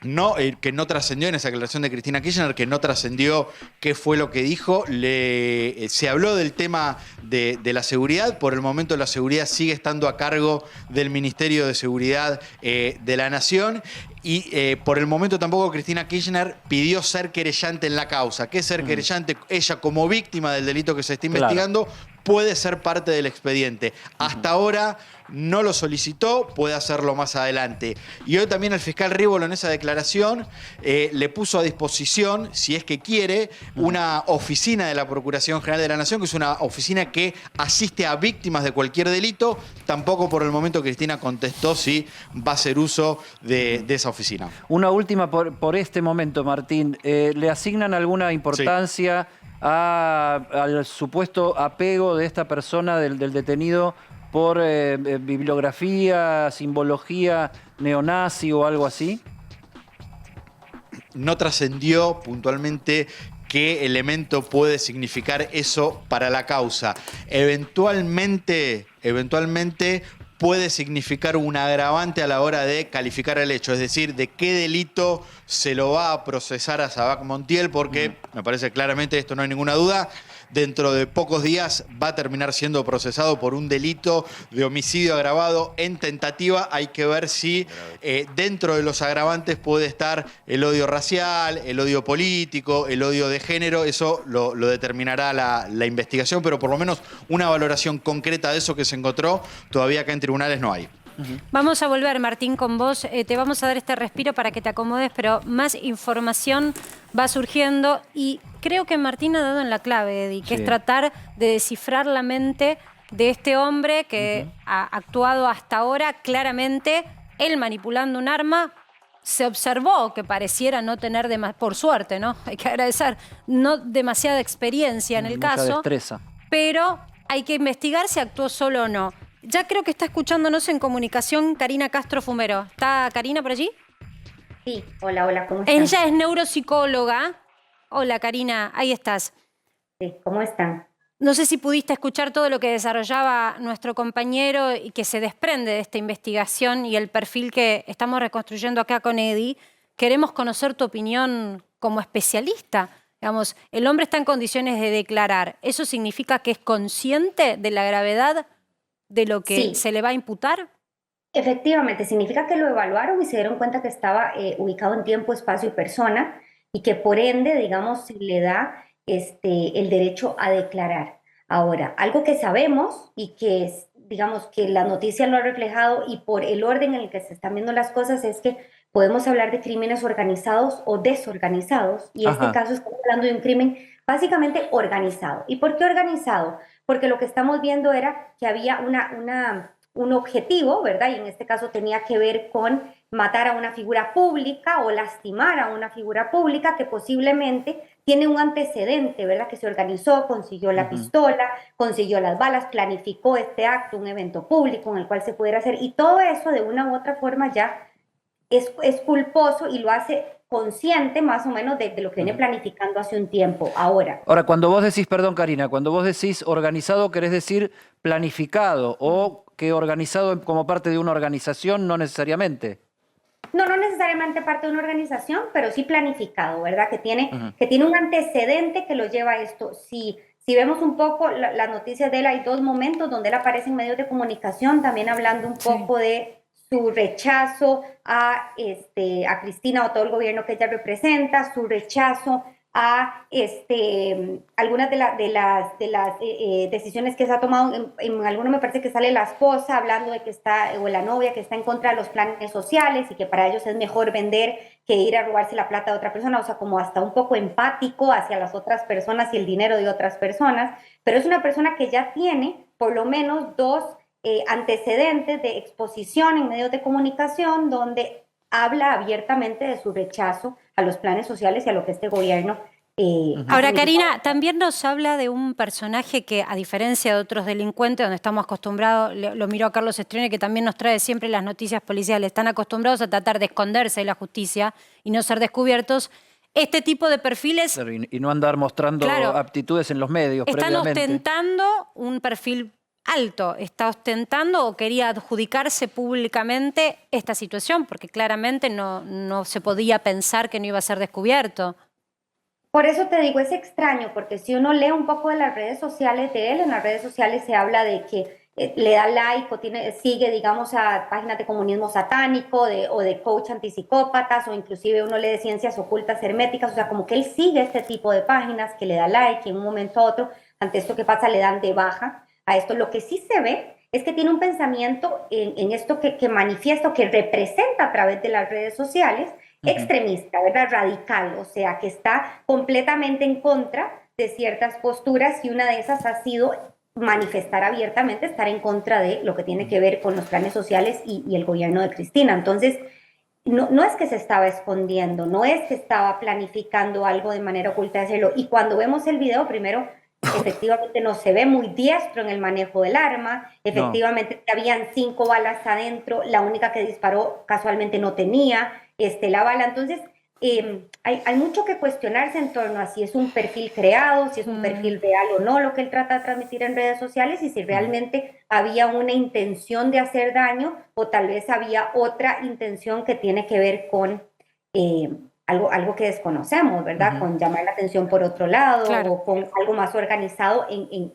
que no trascendió, en esa declaración de Cristina Kirchner, que no trascendió qué fue lo que dijo, se habló del tema de la seguridad. Por el momento la seguridad sigue estando a cargo del Ministerio de Seguridad de la Nación. Y por el momento tampoco Cristina Kirchner pidió ser querellante en la causa. ¿Qué es ser querellante? Ella como víctima del delito que se está investigando puede ser parte del expediente. Hasta ahora no lo solicitó, puede hacerlo más adelante. Y hoy también el fiscal Rívolo en esa declaración le puso a disposición, si es que quiere, una oficina de la Procuración General de la Nación, que es una oficina que asiste a víctimas de cualquier delito. Tampoco por el momento Cristina contestó si va a hacer uso de esa oficina. Una última por este momento, Martín. ¿Le asignan alguna importancia al supuesto apego de esta persona, del detenido, por bibliografía, simbología neonazi o algo así? No trascendió puntualmente qué elemento puede significar eso para la causa. Eventualmente puede significar un agravante a la hora de calificar el hecho, es decir, de qué delito se lo va a procesar a Sabac Montiel, porque me parece claramente, esto no hay ninguna duda, dentro de pocos días va a terminar siendo procesado por un delito de homicidio agravado en tentativa. Hay que ver si dentro de los agravantes puede estar el odio racial, el odio político, el odio de género. Eso lo determinará la investigación, pero por lo menos una valoración concreta de eso que se encontró todavía acá en tribunales no hay. Vamos a volver, Martín, con vos. Te vamos a dar este respiro para que te acomodes, pero más información va surgiendo y creo que Martín ha dado en la clave, Eddie, que es tratar de descifrar la mente de este hombre que ha actuado hasta ahora claramente, él manipulando un arma. Se observó que pareciera no tener, por suerte, ¿no? Hay que agradecer, no demasiada experiencia en el Mucha caso. destreza. Pero hay que investigar si actuó solo o no. Ya creo que está escuchándonos en comunicación Karina Castro Fumero. ¿Está Karina por allí? Sí, hola, ¿cómo están? Ella es neuropsicóloga. Hola, Karina, ahí estás. Sí, ¿cómo están? No sé si pudiste escuchar todo lo que desarrollaba nuestro compañero y que se desprende de esta investigación y el perfil que estamos reconstruyendo acá con Eddie. Queremos conocer tu opinión como especialista. Digamos, el hombre está en condiciones de declarar. ¿Eso significa que es consciente de la gravedad de lo que se le va a imputar? Efectivamente, significa que lo evaluaron y se dieron cuenta que estaba ubicado en tiempo, espacio y persona y que por ende, digamos, se le da el derecho a declarar. Ahora, algo que sabemos y que digamos que la noticia lo ha reflejado y por el orden en el que se están viendo las cosas es que podemos hablar de crímenes organizados o desorganizados y en este caso estamos hablando de un crimen básicamente organizado. ¿Y por qué organizado? Porque lo que estamos viendo era que había un objetivo, ¿verdad? Y en este caso tenía que ver con matar a una figura pública o lastimar a una figura pública que posiblemente tiene un antecedente, ¿verdad? Que se organizó, consiguió la pistola, consiguió las balas, planificó este acto, un evento público en el cual se pudiera hacer, y todo eso de una u otra forma ya es culposo y lo hace consciente más o menos de lo que viene planificando hace un tiempo. Ahora, cuando vos decís, perdón Karina, cuando vos decís organizado, ¿querés decir planificado o que organizado como parte de una organización? No necesariamente. No necesariamente parte de una organización, pero sí planificado, ¿verdad? Que tiene un antecedente que lo lleva a esto. Si vemos un poco las noticias de él, hay dos momentos donde él aparece en medios de comunicación, también hablando un poco de su rechazo a Cristina o todo el gobierno que ella representa, su rechazo a algunas de las decisiones que se ha tomado. En alguno me parece que sale la esposa hablando de que está, o la novia que está en contra de los planes sociales y que para ellos es mejor vender que ir a robarse la plata de otra persona, o sea, como hasta un poco empático hacia las otras personas y el dinero de otras personas, pero es una persona que ya tiene por lo menos dos antecedentes de exposición en medios de comunicación donde habla abiertamente de su rechazo a los planes sociales y a lo que este gobierno... Ahora, Karina, también nos habla de un personaje que, a diferencia de otros delincuentes, donde estamos acostumbrados, lo miró a Carlos Estrione, que también nos trae siempre las noticias policiales, están acostumbrados a tratar de esconderse de la justicia y no ser descubiertos. Este tipo de perfiles... Y no andar mostrando aptitudes en los medios están previamente. ostentando un perfil alto, está ostentando o quería adjudicarse públicamente esta situación, porque claramente no se podía pensar que no iba a ser descubierto. Por eso te digo, es extraño, porque si uno lee un poco de las redes sociales de él, en las redes sociales se habla de que le da like o sigue, digamos, a páginas de comunismo satánico o de coach antipsicópatas, o inclusive uno lee de ciencias ocultas herméticas, o sea, como que él sigue este tipo de páginas, que le da like y en un momento a otro, ante esto que pasa, le dan de baja a esto. Lo que sí se ve es que tiene un pensamiento en esto que manifiesta o que representa a través de las redes sociales, extremista, ¿verdad? Radical, o sea, que está completamente en contra de ciertas posturas, y una de esas ha sido manifestar abiertamente, estar en contra de lo que tiene que ver con los planes sociales y el gobierno de Cristina. Entonces, no es que se estaba escondiendo, no es que estaba planificando algo de manera oculta de hacerlo. Y cuando vemos el video, primero, efectivamente no se ve muy diestro en el manejo del arma, efectivamente habían 5 balas adentro, la única que disparó casualmente no tenía la bala. Entonces hay mucho que cuestionarse en torno a si es un perfil creado, si es un perfil real o no lo que él trata de transmitir en redes sociales y si realmente había una intención de hacer daño o tal vez había otra intención que tiene que ver con algo que desconocemos, ¿verdad? Con llamar la atención por otro lado o con algo más organizado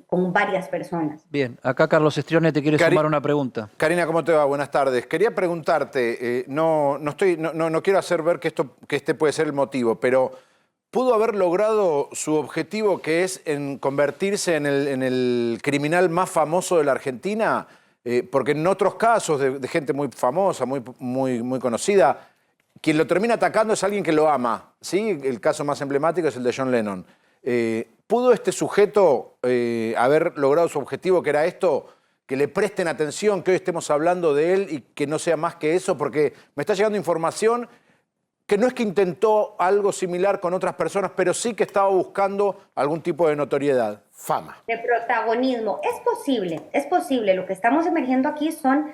con varias personas. Bien, acá Carlos Estrione te quiere sumar una pregunta. Karina, ¿cómo te va? Buenas tardes. Quería preguntarte, no quiero hacer ver que este puede ser el motivo, pero ¿pudo haber logrado su objetivo, que es en convertirse en el criminal más famoso de la Argentina? Porque en otros casos de gente muy famosa, muy conocida, quien lo termina atacando es alguien que lo ama, ¿sí? El caso más emblemático es el de John Lennon. ¿Pudo este sujeto haber logrado su objetivo, que era esto, que le presten atención, que hoy estemos hablando de él y que no sea más que eso? Porque me está llegando información que no es que intentó algo similar con otras personas, pero sí que estaba buscando algún tipo de notoriedad. Fama. De protagonismo. Es posible. Lo que estamos emergiendo aquí son...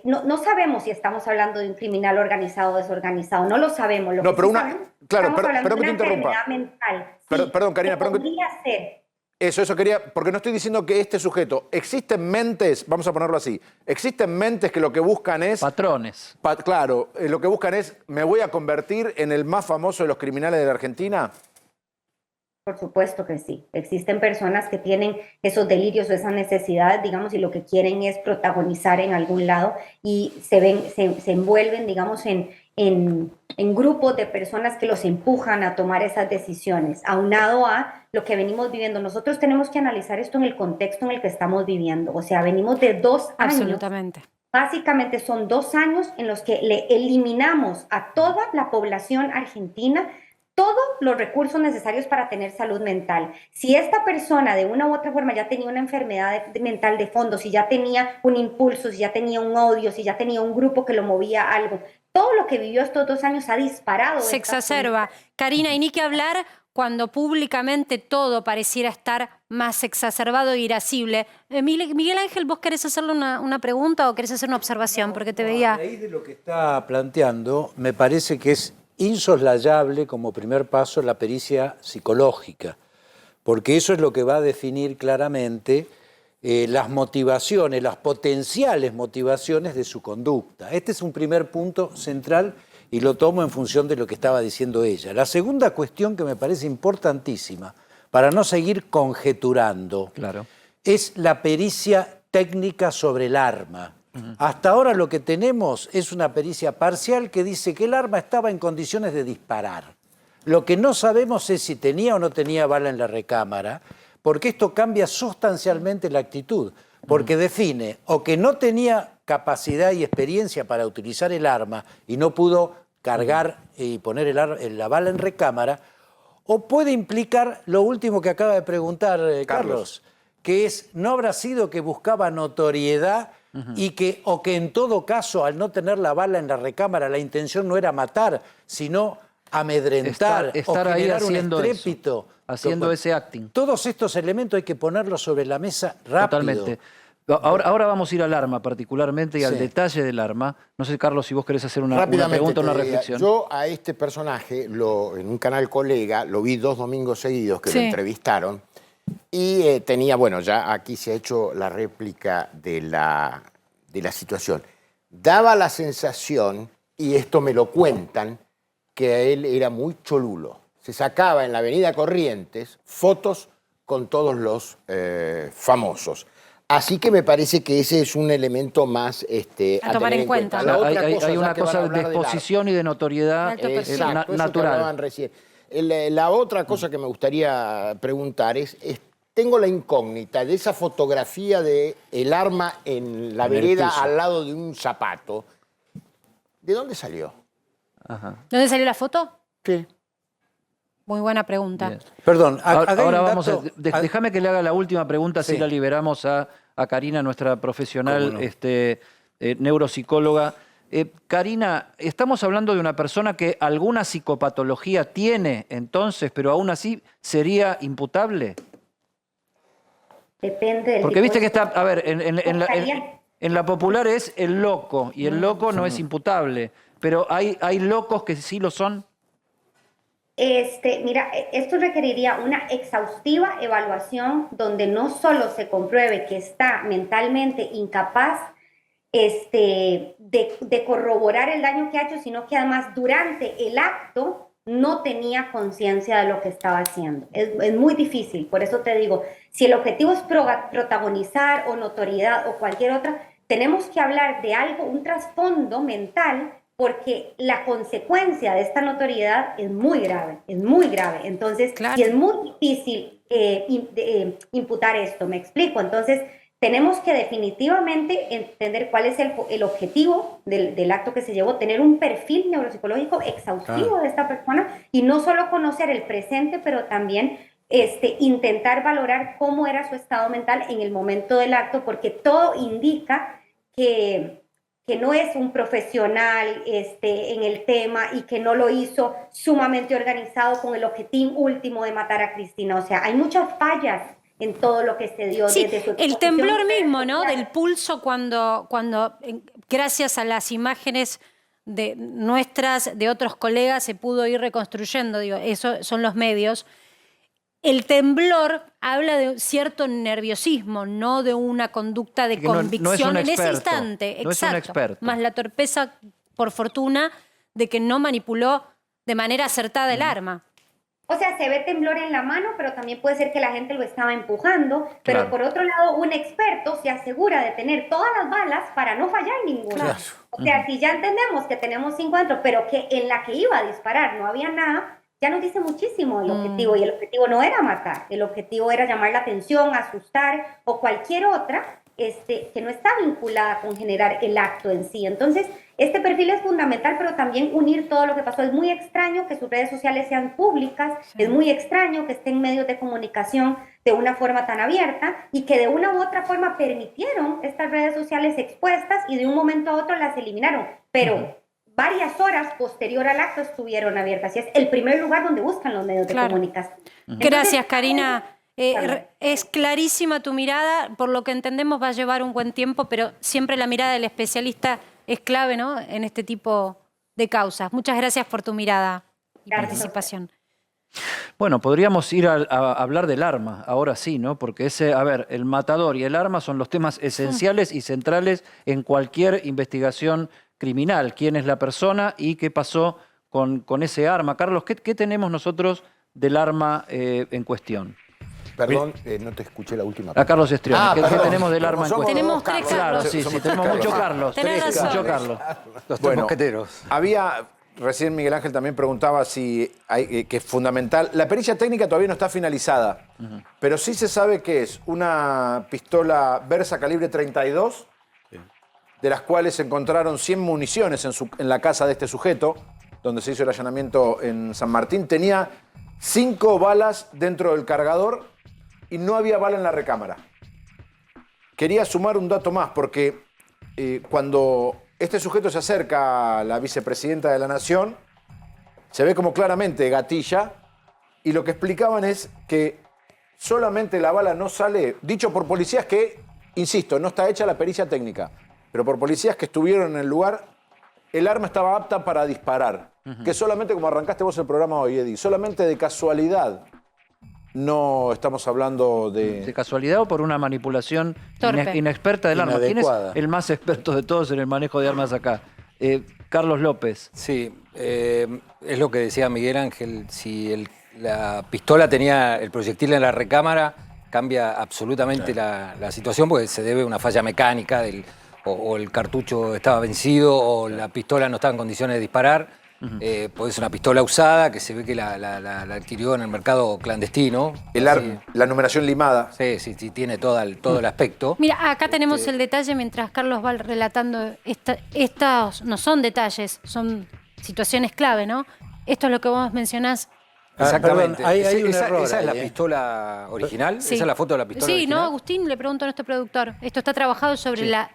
no sabemos si estamos hablando de un criminal organizado o desorganizado, no lo sabemos. Lo no, que pero sí una... sabemos, Claro, estamos perdón que te interrumpa. mental. Perdón, Karina, perdón que... Podría ser. Eso quería, porque no estoy diciendo que este sujeto, existen mentes, vamos a ponerlo así, existen mentes que lo que buscan es... Patrones. Claro, lo que buscan es, me voy a convertir en el más famoso de los criminales de la Argentina. Por supuesto que sí. Existen personas que tienen esos delirios o esas necesidades, digamos, y lo que quieren es protagonizar en algún lado y se envuelven, digamos, en grupos de personas que los empujan a tomar esas decisiones, aunado a lo que venimos viviendo. Nosotros tenemos que analizar esto en el contexto en el que estamos viviendo. O sea, venimos de 2 años. Absolutamente. Básicamente son 2 años en los que le eliminamos a toda la población argentina todos los recursos necesarios para tener salud mental. Si esta persona de una u otra forma ya tenía una enfermedad mental de fondo, si ya tenía un impulso, si ya tenía un odio, si ya tenía un grupo que lo movía a algo, todo lo que vivió estos 2 años ha disparado. Se exacerba. Karina, y ni que hablar cuando públicamente todo pareciera estar más exacerbado e irascible. Miguel Ángel, ¿vos querés hacerle una pregunta o querés hacer una observación? Porque te veía... A raíz de lo que está planteando, me parece que es insoslayable como primer paso la pericia psicológica, porque eso es lo que va a definir claramente las motivaciones, las potenciales motivaciones de su conducta. Este es un primer punto central y lo tomo en función de lo que estaba diciendo ella. La segunda cuestión que me parece importantísima, para no seguir conjeturando, es la pericia técnica sobre el arma. Hasta ahora lo que tenemos es una pericia parcial que dice que el arma estaba en condiciones de disparar. Lo que no sabemos es si tenía o no tenía bala en la recámara, porque esto cambia sustancialmente la actitud, porque define o que no tenía capacidad y experiencia para utilizar el arma y no pudo cargar y poner la bala en recámara, o puede implicar lo último que acaba de preguntar Carlos, que es, ¿no habrá sido que buscaba notoriedad y que en todo caso, al no tener la bala en la recámara, la intención no era matar, sino amedrentar estar o ahí generar haciendo un estrépito? haciendo ese acting. Todos estos elementos hay que ponerlos sobre la mesa rápido. Totalmente. Ahora vamos a ir al arma particularmente y al detalle del arma. No sé, Carlos, si vos querés hacer una pregunta o una reflexión. Yo a este personaje, en un canal colega, lo vi 2 domingos seguidos que lo entrevistaron. Y tenía, bueno, ya aquí se ha hecho la réplica de la situación. Daba la sensación, y esto me lo cuentan, que él era muy cholulo. Se sacaba en la avenida Corrientes fotos con todos los famosos. Así que me parece que ese es un elemento más a tomar en cuenta. Hay una cosa de exposición y de notoriedad natural. Recién. La otra cosa que me gustaría preguntar es tengo la incógnita de esa fotografía de el arma en la vereda al lado de un zapato. ¿De dónde salió? ¿Dónde salió la foto? Sí. Muy buena pregunta. Bien. Perdón, ahora vamos a... Déjame que le haga la última pregunta, así la liberamos a Karina, nuestra profesional neuropsicóloga. Karina, estamos hablando de una persona que alguna psicopatología tiene, entonces, pero aún así sería imputable. Depende del Porque viste que está, a ver, en la popular es el loco, y el loco no es imputable, pero hay locos que sí lo son. Mira, esto requeriría una exhaustiva evaluación donde no solo se compruebe que está mentalmente incapaz de corroborar el daño que ha hecho, sino que además durante el acto no tenía conciencia de lo que estaba haciendo. Es muy difícil, por eso te digo, si el objetivo es protagonizar o notoriedad o cualquier otra, tenemos que hablar de algo, un trasfondo mental, porque la consecuencia de esta notoriedad es muy grave, es muy grave. Entonces, Claro. sí es muy difícil imputar esto, me explico. Entonces, tenemos que definitivamente entender cuál es el objetivo del acto que se llevó, tener un perfil neuropsicológico exhaustivo de esta persona y no solo conocer el presente, pero también intentar valorar cómo era su estado mental en el momento del acto, porque todo indica que no es un profesional en el tema y que no lo hizo sumamente organizado con el objetivo último de matar a Cristina. O sea, hay muchas fallas en todo lo que se dio. Sí, desde su el temblor exposición mismo, ¿no? social. Del pulso cuando gracias a las imágenes de nuestras, de otros colegas, se pudo ir reconstruyendo, digo, eso son los medios. El temblor habla de cierto nerviosismo, no de una conducta de Que no es un convicción en ese experto, instante. no es un Exacto. experto. Más la torpeza, por fortuna, de que no manipuló de manera acertada el arma. O sea, se ve temblor en la mano, pero también puede ser que la gente lo estaba empujando. Pero Claro. por otro lado, un experto se asegura de tener todas las balas para no fallar ninguna. Claro. O sea, si ya entendemos que tenemos 5 adentro, pero que en la que iba a disparar no había nada, ya nos dice muchísimo el objetivo. Y el objetivo no era matar, el objetivo era llamar la atención, asustar o cualquier otra que no está vinculada con generar el acto en sí. Entonces, este perfil es fundamental, pero también unir todo lo que pasó. Es muy extraño que sus redes sociales sean públicas, es muy extraño que estén en medios de comunicación de una forma tan abierta y que de una u otra forma permitieron estas redes sociales expuestas y de un momento a otro las eliminaron. Pero varias horas posterior al acto estuvieron abiertas y es el primer lugar donde buscan los medios de comunicación. Gracias, Karina. Es clarísima tu mirada, por lo que entendemos va a llevar un buen tiempo, pero siempre la mirada del especialista es clave, ¿no? En este tipo de causas. Muchas gracias por tu mirada y Gracias. participación. Bueno, podríamos ir a hablar del arma, ahora sí, ¿no? Porque el matador y el arma son los temas esenciales y centrales en cualquier investigación criminal. ¿Quién es la persona y qué pasó con ese arma? Carlos, ¿qué tenemos nosotros del arma en cuestión? Perdón, no te escuché la última A parte. Carlos Estrioni, ¿qué perdón. tenemos del arma en Somos cuestión? Tenemos tres Claro, Carlos. sí, Somos tenemos tres mucho Carlos. Carlos. Tenés razón. Mucho Carlos. Los tres Bueno, mosqueteros. recién Miguel Ángel también preguntaba si que es fundamental. La pericia técnica todavía no está finalizada, pero sí se sabe que es una pistola Versa calibre 32, de las cuales se encontraron 100 municiones en la casa de este sujeto, donde se hizo el allanamiento en San Martín. Tenía 5 balas dentro del cargador y no había bala en la recámara. Quería sumar un dato más, porque cuando este sujeto se acerca a la vicepresidenta de la Nación, se ve como claramente gatilla, y lo que explicaban es que solamente la bala no sale, dicho por policías que, insisto, no está hecha la pericia técnica, pero por policías que estuvieron en el lugar, el arma estaba apta para disparar. Que solamente, como arrancaste vos el programa hoy, Eddie, solamente de casualidad no estamos hablando ¿De de... casualidad o por una manipulación Torpe. inexperta del arma? ¿Quién es Inadecuada. el más experto de todos en el manejo de armas acá? Carlos López. Sí, es lo que decía Miguel Ángel. Si la pistola tenía el proyectil en la recámara, cambia absolutamente la situación porque se debe a una falla mecánica o el cartucho estaba vencido o la pistola no estaba en condiciones de disparar. Pues es una pistola usada que se ve que la adquirió en el mercado clandestino. La numeración limada. Sí, tiene todo el aspecto. Mira, acá tenemos el detalle mientras Carlos va relatando. Estos no son detalles, son situaciones clave, ¿no? Esto es lo que vos mencionás. Exactamente. Perdón, hay un esa error es la ahí, pistola original. Sí. Esa es la foto de la pistola Sí, original. ¿no, Agustín? Le pregunto a nuestro productor. Esto está trabajado sobre la...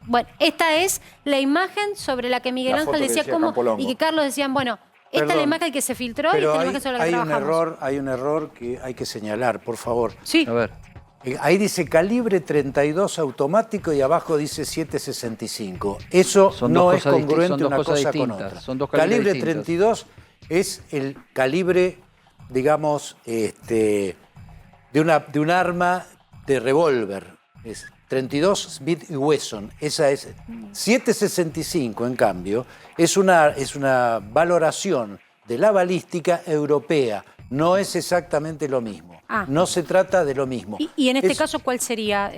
Bueno, esta es la imagen sobre la que Miguel La Ángel foto que decía decía cómo... Campolongo. Y que Carlos decían, bueno, esta es la Perdón, imagen que se filtró y Pero esta es la imagen sobre la que hay trabajamos. hay un error que hay que señalar, por favor. Sí. A ver. Ahí dice calibre 32 automático y abajo dice 7.65. Eso Son no dos es cosas congruente son dos una cosas cosa con distintas, otra. son dos calibres Calibre distintos. 32 es el calibre, digamos, de un arma de revólver. Es 32 Smith y Wesson. Esa es 7.65, en cambio, es una valoración de la balística europea. No es exactamente lo mismo. No se trata de lo mismo. ¿Y en este caso cuál sería,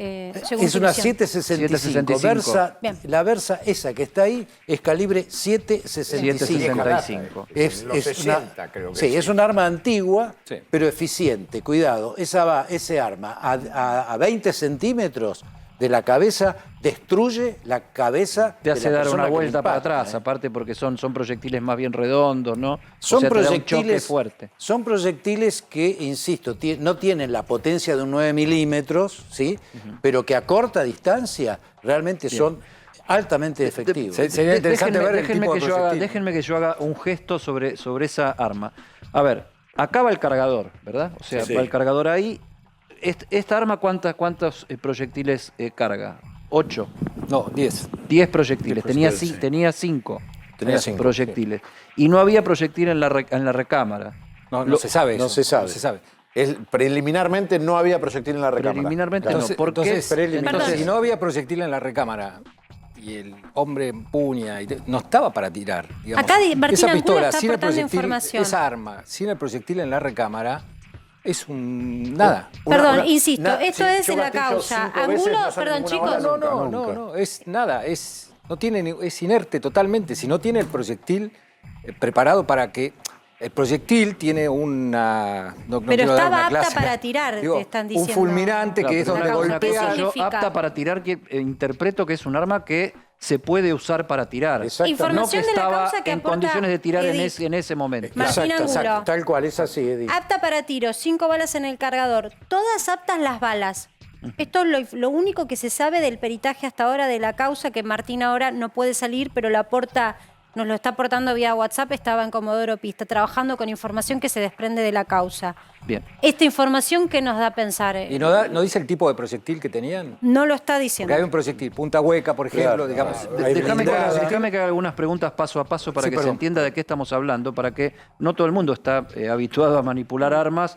según Es una tu visión? 7.65. La Versa, esa que está ahí, es calibre 7.65. 7.65. Es un arma antigua, Sí. pero eficiente. Cuidado, ese arma a 20 centímetros de la cabeza destruye la cabeza Te de hace la dar persona una que le vuelta para impacta, atrás, aparte porque son proyectiles más bien redondos, ¿no? Son o sea, te da un choque proyectiles fuerte. Son proyectiles que, insisto, no tienen la potencia de un 9 milímetros, ¿sí? Pero que a corta distancia realmente son altamente efectivos. Sería interesante ver el tipo de proyectil. Déjenme que yo haga un gesto sobre esa arma. A ver, acá va el cargador, ¿verdad? O sea, Sí. va el cargador ahí. ¿Esta arma cuántos proyectiles carga? 8. No, 10. 10 proyectiles. Tenía 5 Tenía 5, proyectiles. Y no había proyectil en la recámara. No se sabe eso. no se sabe. No se sabe. Preliminarmente no había proyectil en la recámara. Preliminarmente Entonces, no. ¿Por qué? entonces, si no había proyectil en la recámara y el hombre empuña, no estaba para tirar. Digamos. Acá Martín esa Angulo pistola está sin el aportando proyectil, información. esa arma sin el proyectil en la recámara es un nada. Perdón, insisto, esto sí, es yo en la gatillo causa. 5 veces, Angulo, no sale perdón, ninguna chicos. bala. No, es nada, es inerte totalmente. Si no tiene el proyectil preparado para que el proyectil tiene una. No Pero quiero dar estaba una apta clase. para tirar, te están Un diciendo. fulminante que es Claro, donde pero una golpea. causa, ¿qué yo significa? apta para tirar, que interpreto que es un arma que se puede usar para tirar. Exactamente. Información no que de la estaba causa que en aporta condiciones de tirar Edith. en ese momento. Martín Angulo. Tal cual, es así, Edith. Apta para tiro, 5 balas en el cargador. Todas aptas las balas. Esto es lo único que se sabe del peritaje hasta ahora de la causa, que Martín ahora no puede salir, pero nos lo está aportando vía WhatsApp. Estaba en Comodoro Pi, está trabajando con información que se desprende de la causa. Bien. Esta información, ¿qué nos da a pensar? ¿Y no dice el tipo de proyectil que tenían? No lo está diciendo. Porque hay un proyectil, punta hueca, por ejemplo, digamos. Déjame que haga algunas preguntas paso a paso para que se entienda de qué estamos hablando, para que no todo el mundo está habituado a manipular armas,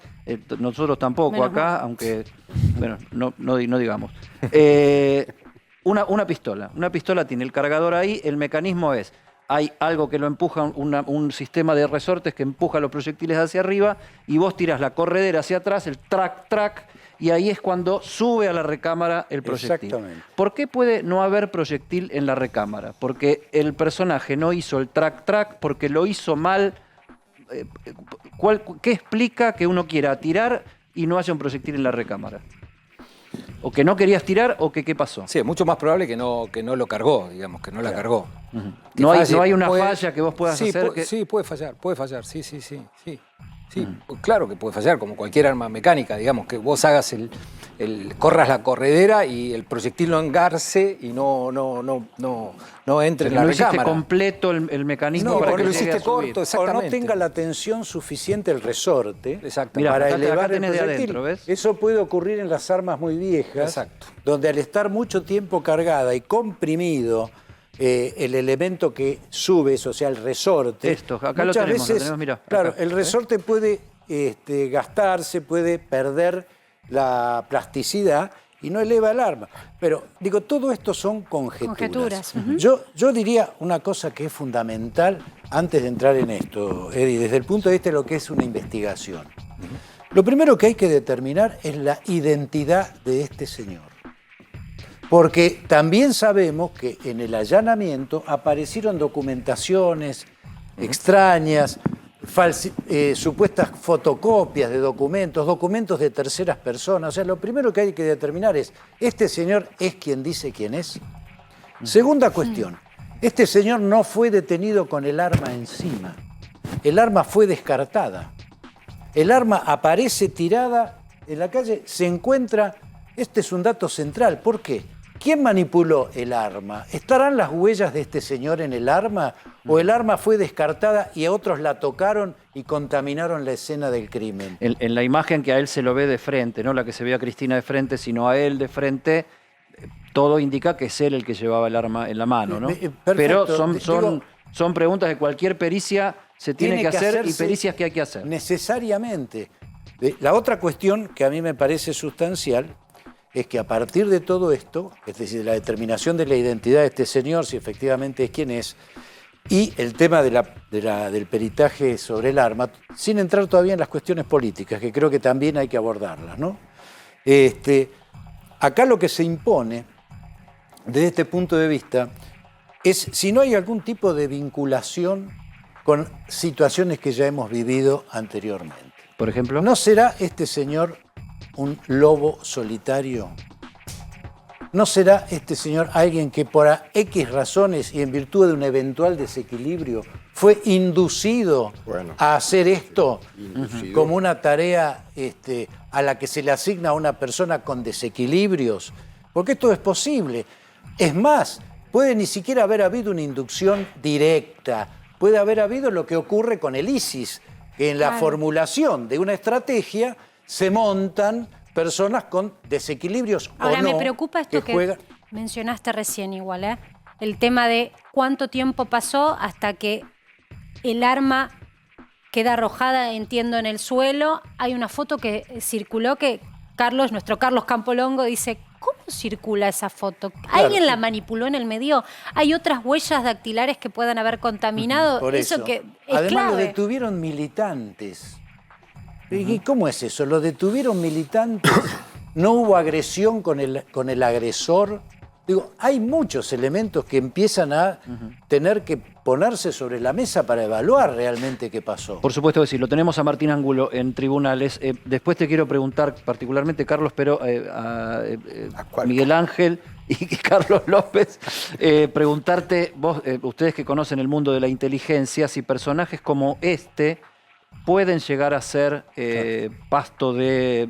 nosotros tampoco Menos acá, mal. aunque, bueno, no digamos. Una pistola tiene el cargador ahí, el mecanismo es, hay algo que lo empuja, un sistema de resortes que empuja los proyectiles hacia arriba y vos tirás la corredera hacia atrás, el track, y ahí es cuando sube a la recámara el proyectil. Exactamente. ¿Por qué puede no haber proyectil en la recámara? Porque el personaje no hizo el track, porque lo hizo mal. ¿Qué explica que uno quiera tirar y no haya un proyectil en la recámara? ¿O que no querías tirar o que qué pasó? Sí, es mucho más probable que no lo cargó, digamos, que no la cargó. Que No falle, hay una falla que vos puedas hacer. Sí, puede fallar, sí. Sí, claro que puede fallar, como cualquier arma mecánica, digamos, que vos hagas corras la corredera y el proyectil no engarce y no entre en la no hiciste recámara. completo el mecanismo No, para porque que lo llegue hiciste a subir. corto, O exactamente. no tenga la tensión suficiente el resorte Exacto. Mirá, para acá elevar el tenés de proyectil. adentro, ¿ves? Eso puede ocurrir en las armas muy viejas, Exacto. donde al estar mucho tiempo cargada y comprimido, el elemento que sube, o sea, el resorte. Esto, acá lo muchas tenemos, veces, mirá, claro, acá, el resorte puede gastarse, puede perder la plasticidad y no eleva el arma. Pero, digo, todo esto son conjeturas. Yo diría una cosa que es fundamental antes de entrar en esto, Eddie, desde el punto de vista de lo que es una investigación. Lo primero que hay que determinar es la identidad de este señor. Porque también sabemos que en el allanamiento aparecieron documentaciones extrañas, supuestas fotocopias de documentos de terceras personas. O sea, lo primero que hay que determinar es, ¿este señor es quien dice quién es? Segunda cuestión, este señor no fue detenido con el arma encima. El arma fue descartada. El arma aparece tirada en la calle, se encuentra. Este es un dato central. ¿Por qué? ¿Quién manipuló el arma? ¿Estarán las huellas de este señor en el arma? ¿O el arma fue descartada y a otros la tocaron y contaminaron la escena del crimen? En la imagen que a él se lo ve de frente, no la que se ve a Cristina de frente, sino a él de frente, todo indica que es él el que llevaba el arma en la mano, ¿no? Perfecto. Pero Digo, son preguntas que cualquier pericia se tiene que hacer y hacerse pericias que hay que hacer. Necesariamente. La otra cuestión que a mí me parece sustancial es que a partir de todo esto, es decir, la determinación de la identidad de este señor, si efectivamente es quien es, y el tema del peritaje sobre el arma, sin entrar todavía en las cuestiones políticas, que creo que también hay que abordarlas, ¿no? Acá lo que se impone, desde este punto de vista, es si no hay algún tipo de vinculación con situaciones que ya hemos vivido anteriormente. Por ejemplo. ¿No será este señor un lobo solitario? ¿No será este señor alguien que por X razones y en virtud de un eventual desequilibrio fue inducido a hacer esto como una tarea a la que se le asigna a una persona con desequilibrios? Porque esto es posible. Es más, puede ni siquiera haber habido una inducción directa. Puede haber habido lo que ocurre con el ISIS, que en la formulación de una estrategia se montan personas con desequilibrios Ahora, o no. me preocupa esto que mencionaste recién igual, ¿eh? El tema de cuánto tiempo pasó hasta que el arma queda arrojada, entiendo, en el suelo. Hay una foto que circuló que nuestro Carlos Campolongo dice, ¿cómo circula esa foto? ¿Alguien la manipuló en el medio? ¿Hay otras huellas dactilares que puedan haber contaminado? Por eso. Que es Además clave. lo detuvieron militantes. ¿Y cómo es eso? ¿Lo detuvieron militantes? ¿No hubo agresión con el agresor? Digo, hay muchos elementos que empiezan a tener que ponerse sobre la mesa para evaluar realmente qué pasó. Por supuesto que sí, lo tenemos a Martín Angulo en tribunales. Después te quiero preguntar, particularmente, Carlos, pero a Miguel Ángel y Carlos López, preguntarte, vos, ustedes que conocen el mundo de la inteligencia, si personajes como este pueden llegar a ser pasto de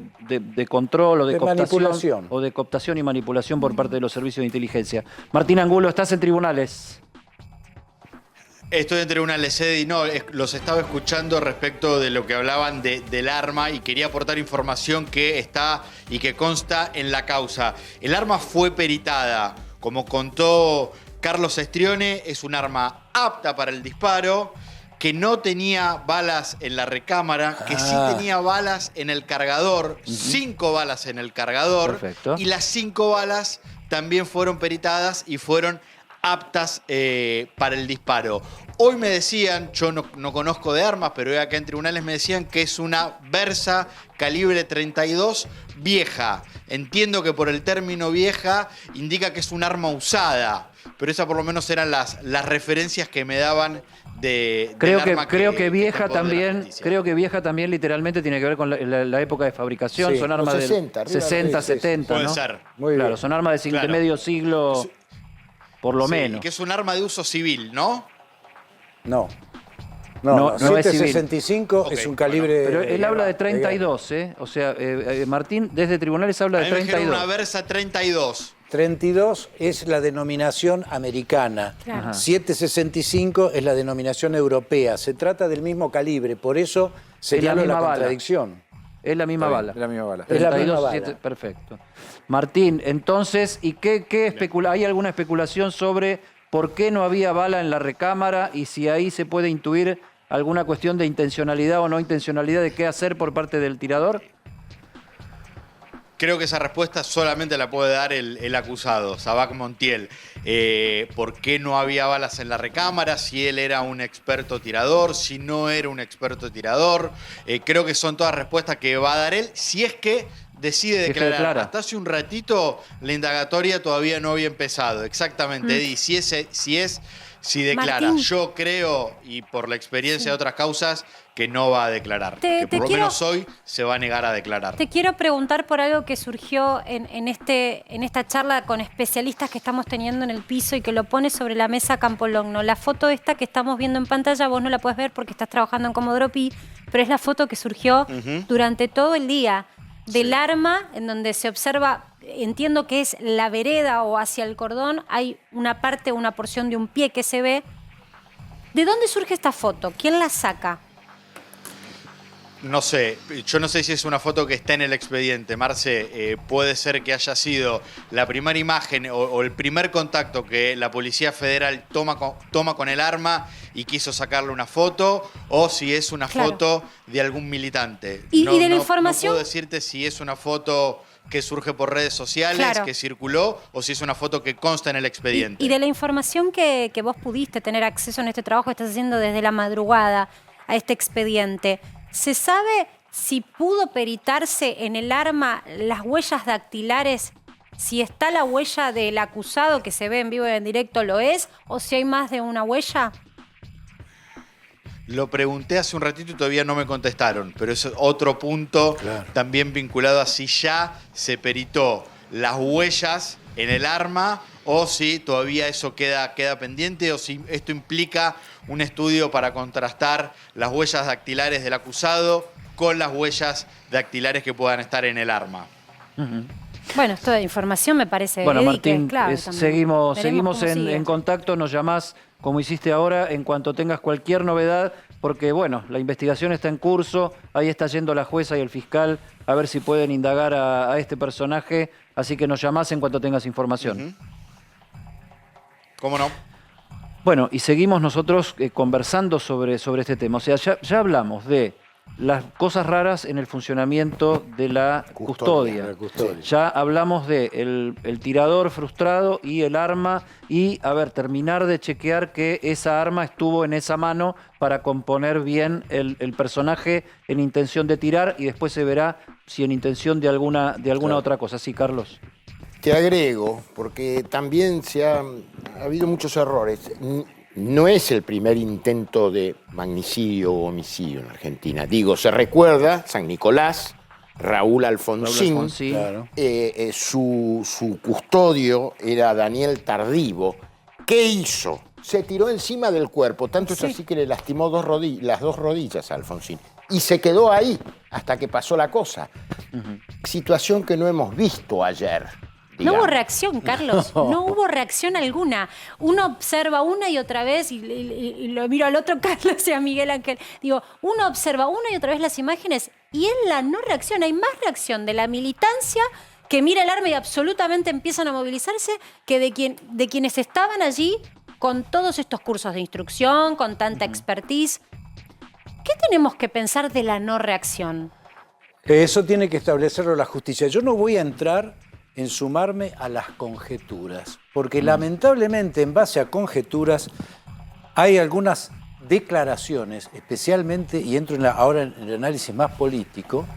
control o de cooptación, manipulación. o de cooptación y manipulación por parte de los servicios de inteligencia. Martín Angulo, estás en tribunales. Estoy en tribunales, Edi. No, los estaba escuchando respecto de lo que hablaban del arma y quería aportar información que está y que consta en la causa. El arma fue peritada. Como contó Carlos Estrione, es un arma apta para el disparo, que no tenía balas en la recámara, que sí tenía balas en el cargador, 5 balas en el cargador. Perfecto. Y las 5 balas también fueron peritadas y fueron aptas para el disparo. Hoy me decían, yo no conozco de armas, pero hoy acá en tribunales me decían que es una Versa calibre 32 vieja. Entiendo que por el término vieja indica que es un arma usada, pero esas por lo menos eran las referencias que me daban creo que vieja también literalmente tiene que ver con la época de fabricación. Sí, son armas los 60, del 60, 70, Puede ¿no? ser. Muy Claro, bien. son armas de medio siglo, por lo Sí, menos. que es un arma de uso civil, ¿no? No. No, no es civil. 7.65 es un calibre... Pero él habla de 32, ¿eh? O sea, Martín, desde tribunales habla A de mí me dijeron 32. una Versa 32. 32 es la denominación americana. Claro. 7.65 es la denominación europea. Se trata del mismo calibre, por eso señalo la misma bala. contradicción. Es la misma bala. Es la misma bala. Es la 32, misma 7, bala. perfecto. Martín, entonces, ¿y hay alguna especulación sobre por qué no había bala en la recámara y si ahí se puede intuir alguna cuestión de intencionalidad o no intencionalidad de qué hacer por parte del tirador? Creo que esa respuesta solamente la puede dar el acusado, Sabac Montiel. ¿Por qué no había balas en la recámara? Si él era un experto tirador, si no era un experto tirador. Creo que son todas respuestas que va a dar él, si es que decide Si es que declarar. declara. Hasta hace un ratito la indagatoria todavía no había empezado. Exactamente, Eddie. Si declara. Martín. Yo creo, y por la experiencia de otras causas, que no va a declarar. Que por lo menos hoy se va a negar a declarar. Te quiero preguntar por algo que surgió en esta charla con especialistas que estamos teniendo en el piso y que lo pone sobre la mesa Campolongo. La foto esta que estamos viendo en pantalla, vos no la puedes ver porque estás trabajando en Comodoro Pi, pero es la foto que surgió durante todo el día del arma, en donde se observa, entiendo que es la vereda o hacia el cordón, hay una porción de un pie que se ve. ¿De dónde surge esta foto? ¿Quién la saca? No sé, yo no sé si es una foto que está en el expediente, Marce. Puede ser que haya sido la primera imagen o el primer contacto que la Policía Federal toma con el arma y quiso sacarle una foto, o si es una foto de algún militante. Y de la información... No puedo decirte si es una foto que surge por redes sociales, que circuló, o si es una foto que consta en el expediente. Y de la información que vos pudiste tener acceso en este trabajo que estás haciendo desde la madrugada a este expediente, ¿se sabe si pudo peritarse en el arma las huellas dactilares? Si está la huella del acusado que se ve en vivo y en directo, ¿lo es? ¿O si hay más de una huella? Lo pregunté hace un ratito y todavía no me contestaron, pero es otro punto también vinculado a si ya se peritó las huellas en el arma o si todavía eso queda pendiente o si esto implica un estudio para contrastar las huellas dactilares del acusado con las huellas dactilares que puedan estar en el arma. Bueno, esto de información me parece, bueno, Eddie, Martín, que es clave seguimos en contacto, nos llamás como hiciste ahora en cuanto tengas cualquier novedad, porque bueno, la investigación está en curso, ahí está yendo la jueza y el fiscal a ver si pueden indagar a este personaje, así que nos llamás en cuanto tengas información. ¿Cómo no? Bueno, y seguimos nosotros conversando sobre este tema. O sea, ya hablamos de las cosas raras en el funcionamiento de la custodia. Ya hablamos de el tirador frustrado y el arma y, a ver, terminar de chequear que esa arma estuvo en esa mano para componer bien el personaje en intención de tirar y después se verá si en intención de alguna otra cosa. Sí, Carlos. Te agrego, porque también ha habido muchos errores. No es el primer intento de magnicidio o homicidio en Argentina. Digo, se recuerda San Nicolás, Raúl Alfonsín, su custodio era Daniel Tardivo. ¿Qué hizo? Se tiró encima del cuerpo, tanto es así que le lastimó las dos rodillas a Alfonsín. Y se quedó ahí hasta que pasó la cosa. Situación que no hemos visto ayer. No hubo reacción, Carlos, no hubo reacción alguna. Uno observa una y otra vez, y lo miro al otro, Carlos y a Miguel Ángel, digo, uno observa una y otra vez las imágenes y en la no reacción, hay más reacción de la militancia que mira el arma y absolutamente empiezan a movilizarse que de quienes estaban allí con todos estos cursos de instrucción, con tanta expertise. ¿Qué tenemos que pensar de la no reacción? Eso tiene que establecerlo la justicia. Yo no voy a entrar en sumarme a las conjeturas, porque lamentablemente en base a conjeturas hay algunas declaraciones, especialmente, y entro ahora en el análisis más político,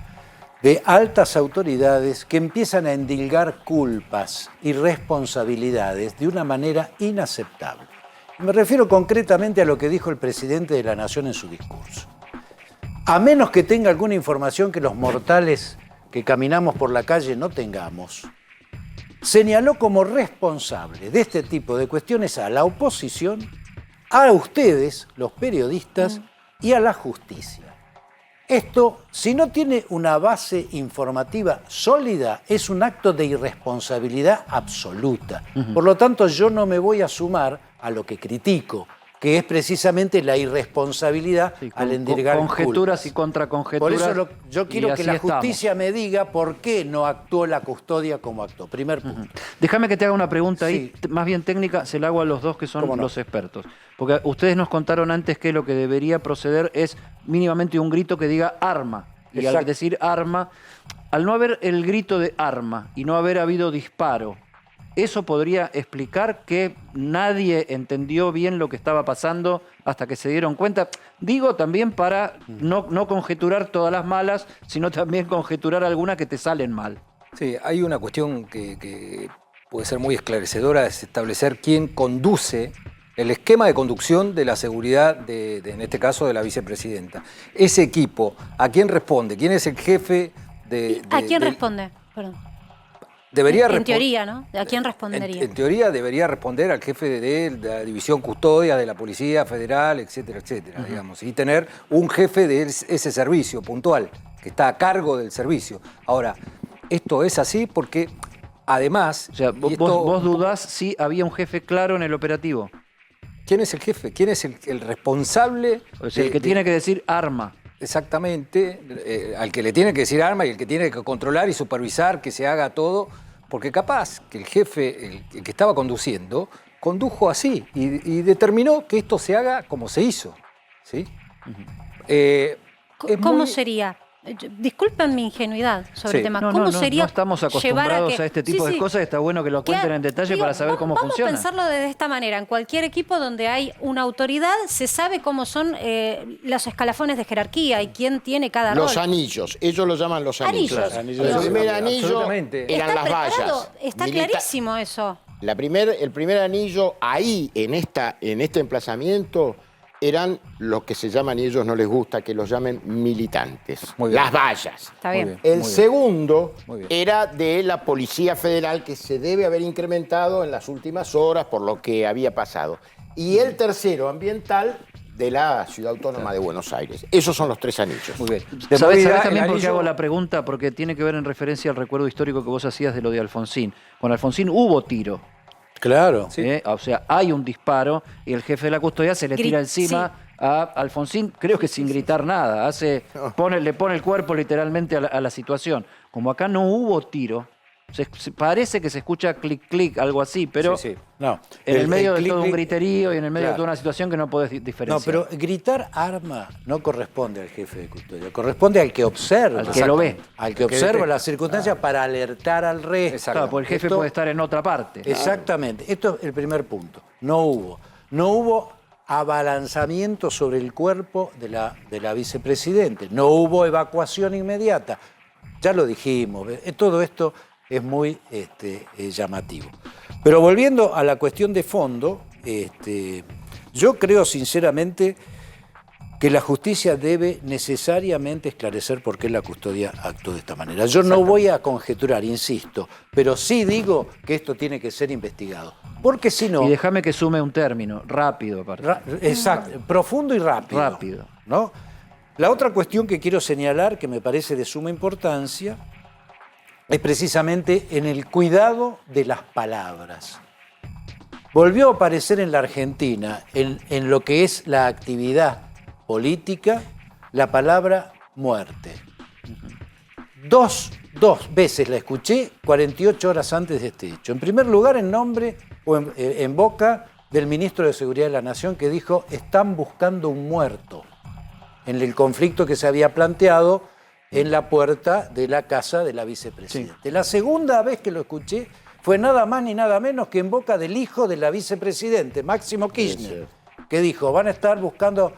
de altas autoridades que empiezan a endilgar culpas y responsabilidades de una manera inaceptable. Me refiero concretamente a lo que dijo el presidente de la Nación en su discurso. A menos que tenga alguna información que los mortales que caminamos por la calle no tengamos, señaló como responsable de este tipo de cuestiones a la oposición, a ustedes, los periodistas, y a la justicia. Esto, si no tiene una base informativa sólida, es un acto de irresponsabilidad absoluta. Por lo tanto, yo no me voy a sumar a lo que critico, que es precisamente la irresponsabilidad al endilgar conjeturas culpas. y contraconjeturas. Por eso yo quiero que la justicia me diga por qué no actuó la custodia como actuó. Primer punto. Déjame que te haga una pregunta ahí, más bien técnica, se la hago a los dos que son los expertos. Porque ustedes nos contaron antes que lo que debería proceder es mínimamente un grito que diga arma. Y al decir arma, al no haber el grito de arma y no haber habido disparo, ¿eso podría explicar que nadie entendió bien lo que estaba pasando hasta que se dieron cuenta? Digo también para no conjeturar todas las malas, sino también conjeturar algunas que te salen mal. Sí, hay una cuestión que puede ser muy esclarecedora, es establecer quién conduce el esquema de conducción de la seguridad, en este caso, de la vicepresidenta. Ese equipo, ¿a quién responde? ¿Quién es el jefe de...? ¿A quién responde? Perdón. En teoría, ¿no? ¿A quién respondería? En teoría debería responder al jefe de la división custodia de la Policía Federal, etcétera, etcétera, digamos, y tener un jefe de ese servicio puntual, que está a cargo del servicio. Ahora, esto es así porque, además... O sea, vos dudás si había un jefe claro en el operativo. ¿Quién es el jefe? ¿Quién es el responsable? O sea, el que tiene que decir arma. exactamente al que le tiene que decir arma y el que tiene que controlar y supervisar que se haga todo, porque capaz que el jefe, el que estaba conduciendo, condujo así y determinó que esto se haga como se hizo, ¿sí? ¿Cómo sería? Disculpen mi ingenuidad sobre el tema. ¿Cómo sería no estamos acostumbrados a este tipo de cosas. Está bueno que lo cuenten en detalle para saber cómo funciona. Vamos a pensarlo de esta manera. En cualquier equipo donde hay una autoridad, se sabe cómo son los escalafones de jerarquía y quién tiene cada rol. Los anillos, ellos lo llaman los anillos. Anillos. El primer anillo Absolutamente. eran las vallas. Está clarísimo eso. El primer anillo ahí, en este emplazamiento, eran los que se llaman, y a ellos no les gusta que los llamen militantes. Las vallas. Está bien. El segundo era de la Policía Federal, que se debe haber incrementado en las últimas horas por lo que había pasado. Y el tercero, ambiental, de la Ciudad Autónoma de Buenos Aires. Esos son los 3 anillos. Muy bien. ¿Sabés también por qué hago la pregunta? Porque tiene que ver en referencia al recuerdo histórico que vos hacías de lo de Alfonsín. Con Alfonsín hubo tiro. Claro. O sea, hay un disparo y el jefe de la custodia se le tira encima a Alfonsín, creo que sin gritar nada. Le pone el cuerpo literalmente a la situación. Como acá no hubo tiro, parece que se escucha clic, clic, algo así, pero No, en el medio de clic, todo un clic, griterío y en el medio de toda una situación que no podés diferenciar. No, pero gritar arma no corresponde al jefe de custodia, corresponde al que observa. Al que lo ve. Al que observa las circunstancias para alertar al resto. Claro, porque el jefe puede estar en otra parte. Exactamente. Esto es el primer punto. No hubo abalanzamiento sobre el cuerpo de la vicepresidente. No hubo evacuación inmediata. Ya lo dijimos. Todo esto es muy llamativo. Pero volviendo a la cuestión de fondo, yo creo sinceramente que la justicia debe necesariamente esclarecer por qué la custodia actuó de esta manera. Yo no voy a conjeturar, insisto, pero sí digo que esto tiene que ser investigado. Porque si no... Y déjame que sume un término, rápido aparte. Exacto, profundo y rápido. Rápido. ¿No? La otra cuestión que quiero señalar, que me parece de suma importancia, es precisamente en el cuidado de las palabras. Volvió a aparecer en la Argentina, en lo que es la actividad política, la palabra muerte. Dos veces la escuché 48 horas antes de este hecho. En primer lugar, en nombre o en boca del ministro de Seguridad de la Nación, que dijo: están buscando un muerto, en el conflicto que se había planteado en la puerta de la casa de la vicepresidenta. Sí. La segunda vez que lo escuché fue nada más ni nada menos que en boca del hijo de la vicepresidente, Máximo Kirchner, que dijo: van a estar buscando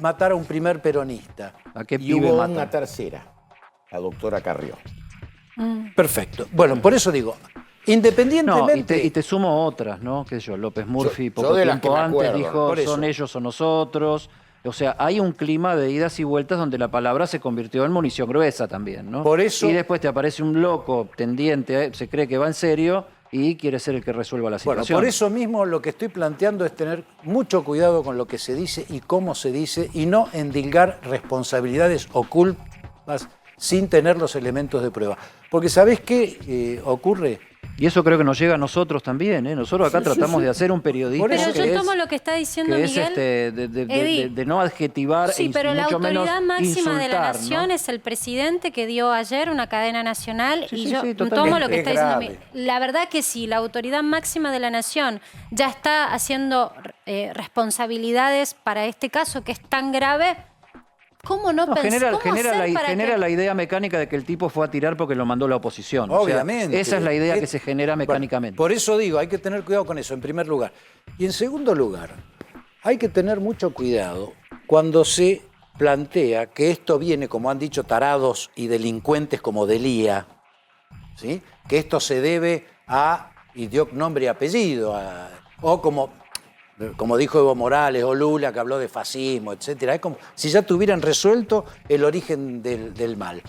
matar a un primer peronista. ¿A qué y hubo una tercera, la doctora Carrió. Perfecto. Bueno, por eso digo, independientemente... No, y te sumo otras, ¿no? ¿Qué sé yo? López Murphy, poco de las tiempo que me antes, acuerdo, dijo: son ellos o nosotros. O sea, hay un clima de idas y vueltas donde la palabra se convirtió en munición gruesa también, ¿no? Por eso... Y después te aparece un loco tendiente, se cree que va en serio y quiere ser el que resuelva la situación. Bueno, por eso mismo lo que estoy planteando es tener mucho cuidado con lo que se dice y cómo se dice, y no endilgar responsabilidades o culpas sin tener los elementos de prueba. Porque ¿sabés qué ocurre? Y eso creo que nos llega a nosotros también, ¿eh? Nosotros acá tratamos de hacer un periodismo. Pero yo tomo lo que está diciendo Miguel, de no adjetivar sí, pero la mucho menos autoridad máxima insultar, de la nación, ¿no? Es el presidente que dio ayer una cadena nacional, Sí, y sí, yo sí, totalmente. tomo lo que Es está diciendo grave. Miguel. La verdad que sí, la autoridad máxima de la nación ya está haciendo responsabilidades para este caso que es tan grave. ¿Cómo no pensar? Genera la idea mecánica de que el tipo fue a tirar porque lo mandó la oposición. Obviamente. O sea, esa es la idea que se genera mecánicamente. Por eso digo, hay que tener cuidado con eso, en primer lugar. Y en segundo lugar, hay que tener mucho cuidado cuando se plantea que esto viene, como han dicho tarados y delincuentes como Delía, ¿sí? Que esto se debe a, y dio nombre y apellido, o como dijo Evo Morales o Lula, que habló de fascismo, etcétera. Es como si ya tuvieran resuelto el origen del mal.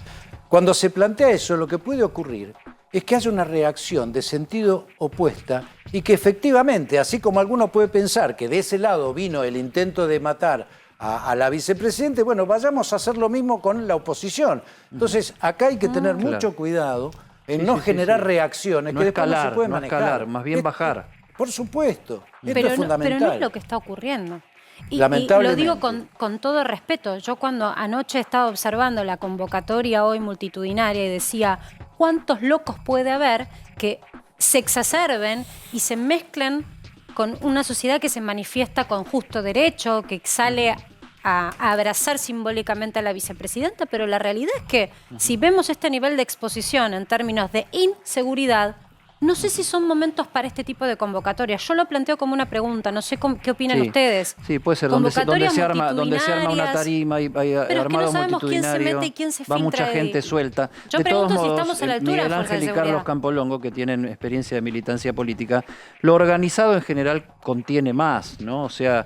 Cuando se plantea eso, lo que puede ocurrir es que haya una reacción de sentido opuesta y que efectivamente, así como alguno puede pensar que de ese lado vino el intento de matar a la vicepresidente, bueno, vayamos a hacer lo mismo con la oposición. Entonces, acá hay que tener mucho cuidado en no generar reacciones No que después escalar, no se pueden no manejar. escalar, más bien bajar. Por supuesto, esto Pero es fundamental. pero no es lo que está ocurriendo. Y lo Lamentablemente. digo con todo respeto. Yo cuando anoche estaba observando la convocatoria hoy multitudinaria y decía, ¿cuántos locos puede haber que se exacerben y se mezclen con una sociedad que se manifiesta con justo derecho, que sale a abrazar simbólicamente a la vicepresidenta? Pero la realidad es que si vemos este nivel de exposición en términos de inseguridad, no sé si son momentos para este tipo de convocatorias. Yo lo planteo como una pregunta, no sé qué opinan ustedes. Sí, puede ser donde se arma una Multitudinarias. tarima, hay Pero es que no armado sabemos quién se multitudinario, mete y quién se va filtra mucha de- gente suelta. Yo De pregunto todos si modos, estamos a la altura de Miguel Fuerza Ángel de y Seguridad. Carlos Campolongo, que tienen experiencia de militancia política, lo organizado en general contiene más, ¿no? O sea,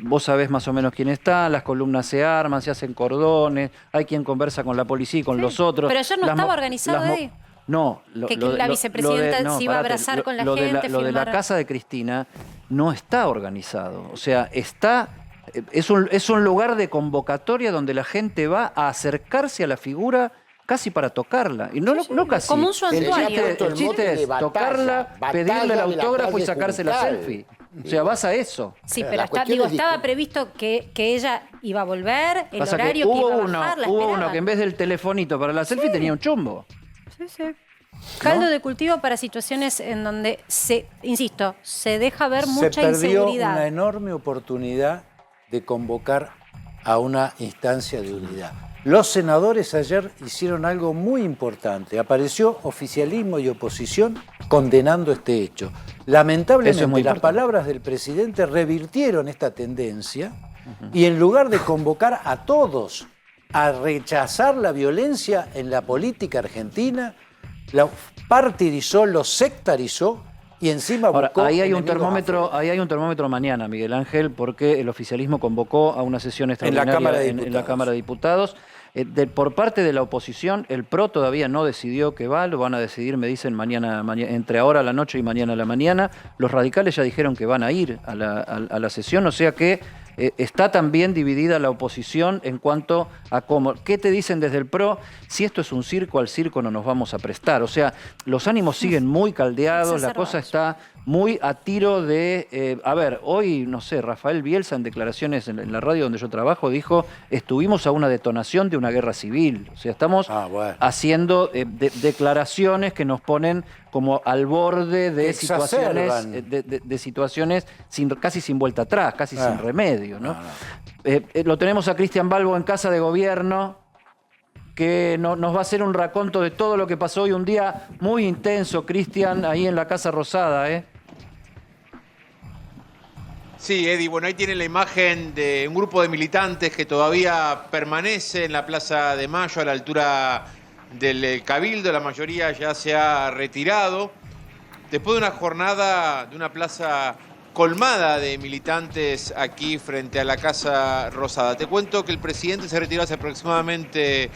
vos sabés más o menos quién está, las columnas se arman, se hacen cordones, hay quien conversa con la policía y con los otros. Pero ayer no Las mo- estaba organizado, las mo- Eddie. No, Que la vicepresidenta se iba a abrazar con la gente, Lo de la filmar. casa de Cristina no está organizado. O sea, es un lugar de convocatoria donde la gente va a acercarse a la figura casi para tocarla. Y no casi. Como un santuario. El chiste es tocarla, pedirle el autógrafo y sacarse la selfie. O sea, vas a eso. Sí, pero La cuestión es estaba previsto que ella iba a volver, el Pasa que horario que hubo iba a uno, bajar, la hubo uno esperaban. que en vez del telefonito para la selfie tenía un chumbo. Sí, sí. Caldo de cultivo para situaciones en donde insisto, se deja ver Se mucha perdió inseguridad. una enorme oportunidad de convocar a una instancia de unidad. Los senadores ayer hicieron algo muy importante. Apareció oficialismo y oposición condenando este hecho. Lamentablemente, Eso es muy las importante. palabras del presidente revirtieron esta tendencia y en lugar de convocar a todos a rechazar la violencia en la política argentina, la partidizó, lo sectarizó y encima Ahora, buscó ahí hay un enemigos termómetro, afuera. ahí hay un termómetro mañana, Miguel Ángel, porque el oficialismo convocó a una sesión extraordinaria Cámara de en la Diputados. Cámara de Diputados. Por parte de la oposición, el PRO todavía no decidió que va, lo van a decidir, me dicen, mañana, entre ahora a la noche y mañana a la mañana. Los radicales ya dijeron que van a ir a la sesión, o sea que está también dividida la oposición en cuanto a cómo. ¿Qué te dicen desde el PRO? Si esto es un circo, al circo no nos vamos a prestar. O sea, los ánimos siguen muy caldeados, la cosa está muy a tiro de... a ver, hoy, no sé, Rafael Bielsa en declaraciones en la radio donde yo trabajo dijo, estuvimos a una detonación de una guerra civil. O sea, estamos haciendo declaraciones que nos ponen como al borde de Exacerban. situaciones, de situaciones casi sin vuelta atrás, casi sin remedio, ¿no? Lo tenemos a Cristian Balbo en Casa de Gobierno, que nos va a hacer un raconto de todo lo que pasó hoy, un día muy intenso, Cristian, ahí en la Casa Rosada, ¿eh? Sí, Eddie, bueno, ahí tiene la imagen de un grupo de militantes que todavía permanece en la Plaza de Mayo a la altura del Cabildo, la mayoría ya se ha retirado. Después de una jornada de una plaza colmada de militantes aquí frente a la Casa Rosada. Te cuento que el presidente se retiró hace aproximadamente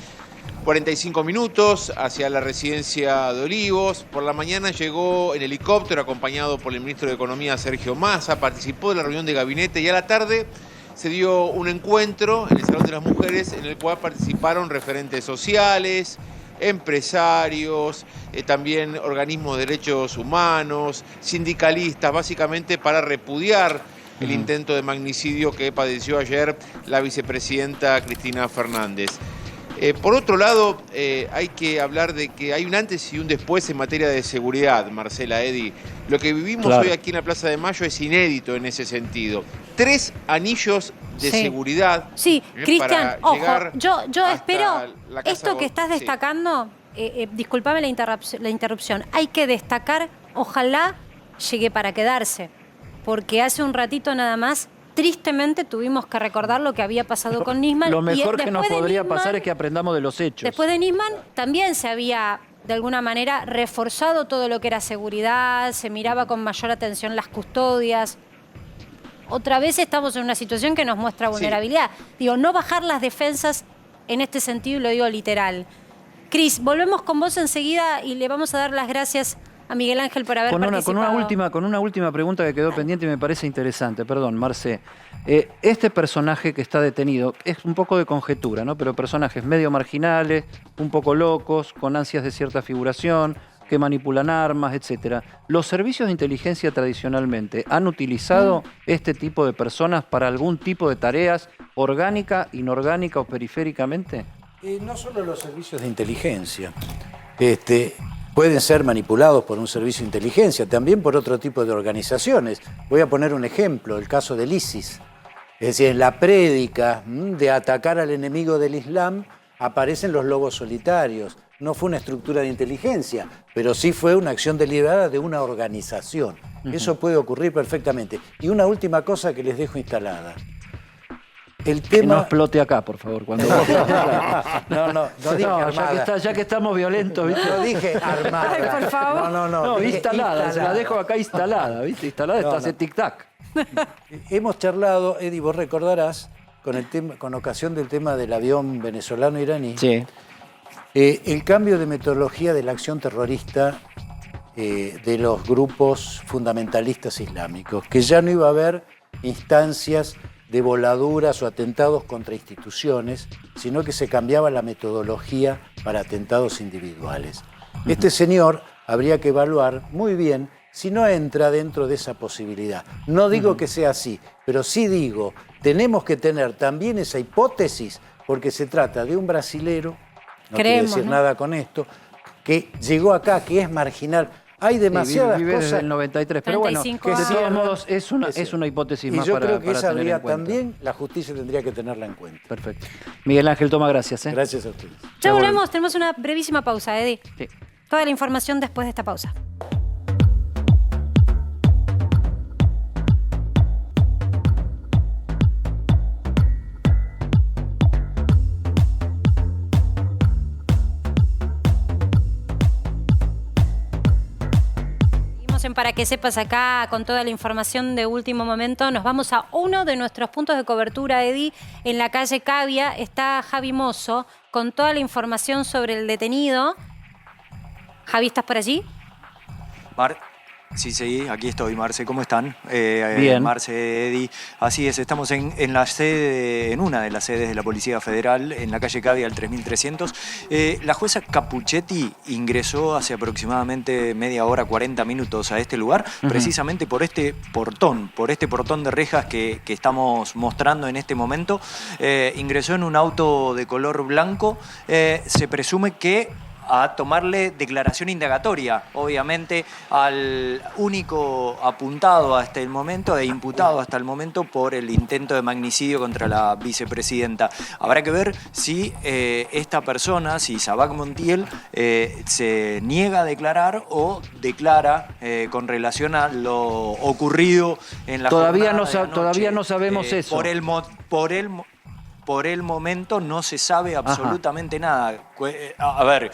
45 minutos hacia la residencia de Olivos. Por la mañana llegó en helicóptero acompañado por el ministro de Economía Sergio Massa, participó de la reunión de gabinete y a la tarde se dio un encuentro en el Salón de las Mujeres en el cual participaron referentes sociales, empresarios, también organismos de derechos humanos, sindicalistas, básicamente para repudiar el intento de magnicidio que padeció ayer la vicepresidenta Cristina Fernández. Por otro lado, hay que hablar de que hay un antes y un después en materia de seguridad, Marcela, Eddie. Lo que vivimos hoy aquí en la Plaza de Mayo es inédito en ese sentido. 3 anillos de seguridad. Sí, Cristian, ojo, yo hasta espero la Casa esto que estás destacando, disculpame la interrupción, hay que destacar, ojalá llegue para quedarse, porque hace un ratito nada más, tristemente tuvimos que recordar lo que había pasado con Nisman. Lo y mejor que nos después de podría Nisman- pasar es que aprendamos de los hechos. Después de Nisman también se había, de alguna manera, reforzado todo lo que era seguridad, se miraba con mayor atención las custodias. Otra vez estamos en una situación que nos muestra vulnerabilidad. Digo, no bajar las defensas en este sentido, y lo digo literal. Cris, volvemos con vos enseguida y le vamos a dar las gracias a Miguel Ángel por haber participado. Con una última pregunta que quedó pendiente y me parece interesante. Perdón, Marce. Este personaje que está detenido es un poco de conjetura, ¿no? Pero personajes medio marginales, un poco locos, con ansias de cierta figuración, que manipulan armas, etc. ¿Los servicios de inteligencia tradicionalmente han utilizado este tipo de personas para algún tipo de tareas orgánica, inorgánica o periféricamente? No solo los servicios de inteligencia. Pueden ser manipulados por un servicio de inteligencia, también por otro tipo de organizaciones. Voy a poner un ejemplo, el caso del ISIS. Es decir, en la prédica de atacar al enemigo del Islam aparecen los lobos solitarios. No fue una estructura de inteligencia, pero sí fue una acción deliberada de una organización. Eso puede ocurrir perfectamente. Y una última cosa que les dejo instalada. El tema... Que no explote acá, por favor. Cuando no dije armada. Ya que estamos violentos, ¿viste? No dije armada. Ay, por favor. No, dije instalada. Se la dejo acá instalada, ¿viste? Instalada está hace tic-tac. Hemos charlado, Eddie, vos recordarás, con ocasión del tema del avión venezolano-iraní, sí. El cambio de metodología de la acción terrorista de los grupos fundamentalistas islámicos, que ya no iba a haber instancias de voladuras o atentados contra instituciones, sino que se cambiaba la metodología para atentados individuales. Este señor habría que evaluar muy bien si no entra dentro de esa posibilidad. No digo que sea así, pero sí digo, tenemos que tener también esa hipótesis, porque se trata de un brasilero, no quiero decir nada con esto, que llegó acá, que es marginal. Hay demasiadas vive cosas. desde el 93, pero bueno, de todos modos es una hipótesis más para tener en cuenta. Y yo creo que esa habría también, la justicia tendría que tenerla en cuenta. Perfecto. Miguel Ángel Toma, gracias. Gracias a ustedes. Ya volvemos, tenemos una brevísima pausa, Eddie. Sí. Toda la información después de esta pausa. Para que sepas acá con toda la información de último momento, nos vamos a uno de nuestros puntos de cobertura, Eddie, en la calle Cavia. Está Javi Mozo con toda la información sobre el detenido. Javi, ¿estás por allí? Sí, aquí estoy, Marce. ¿Cómo están? Bien. Marce, Eddie. Así es, estamos en una de las sedes de la Policía Federal, en la calle Cavia, al 3300. La jueza Capuchetti ingresó hace aproximadamente media hora, 40 minutos a este lugar, precisamente por este portón de rejas que estamos mostrando en este momento. Ingresó en un auto de color blanco. Se presume que a tomarle declaración indagatoria, obviamente, al único apuntado hasta el momento e imputado hasta el momento por el intento de magnicidio contra la vicepresidenta. Habrá que ver si esta persona, si Sabac Montiel, se niega a declarar o declara con relación a lo ocurrido en la jornada de anoche. Todavía no sabemos eso. Por el momento no se sabe absolutamente nada. A ver,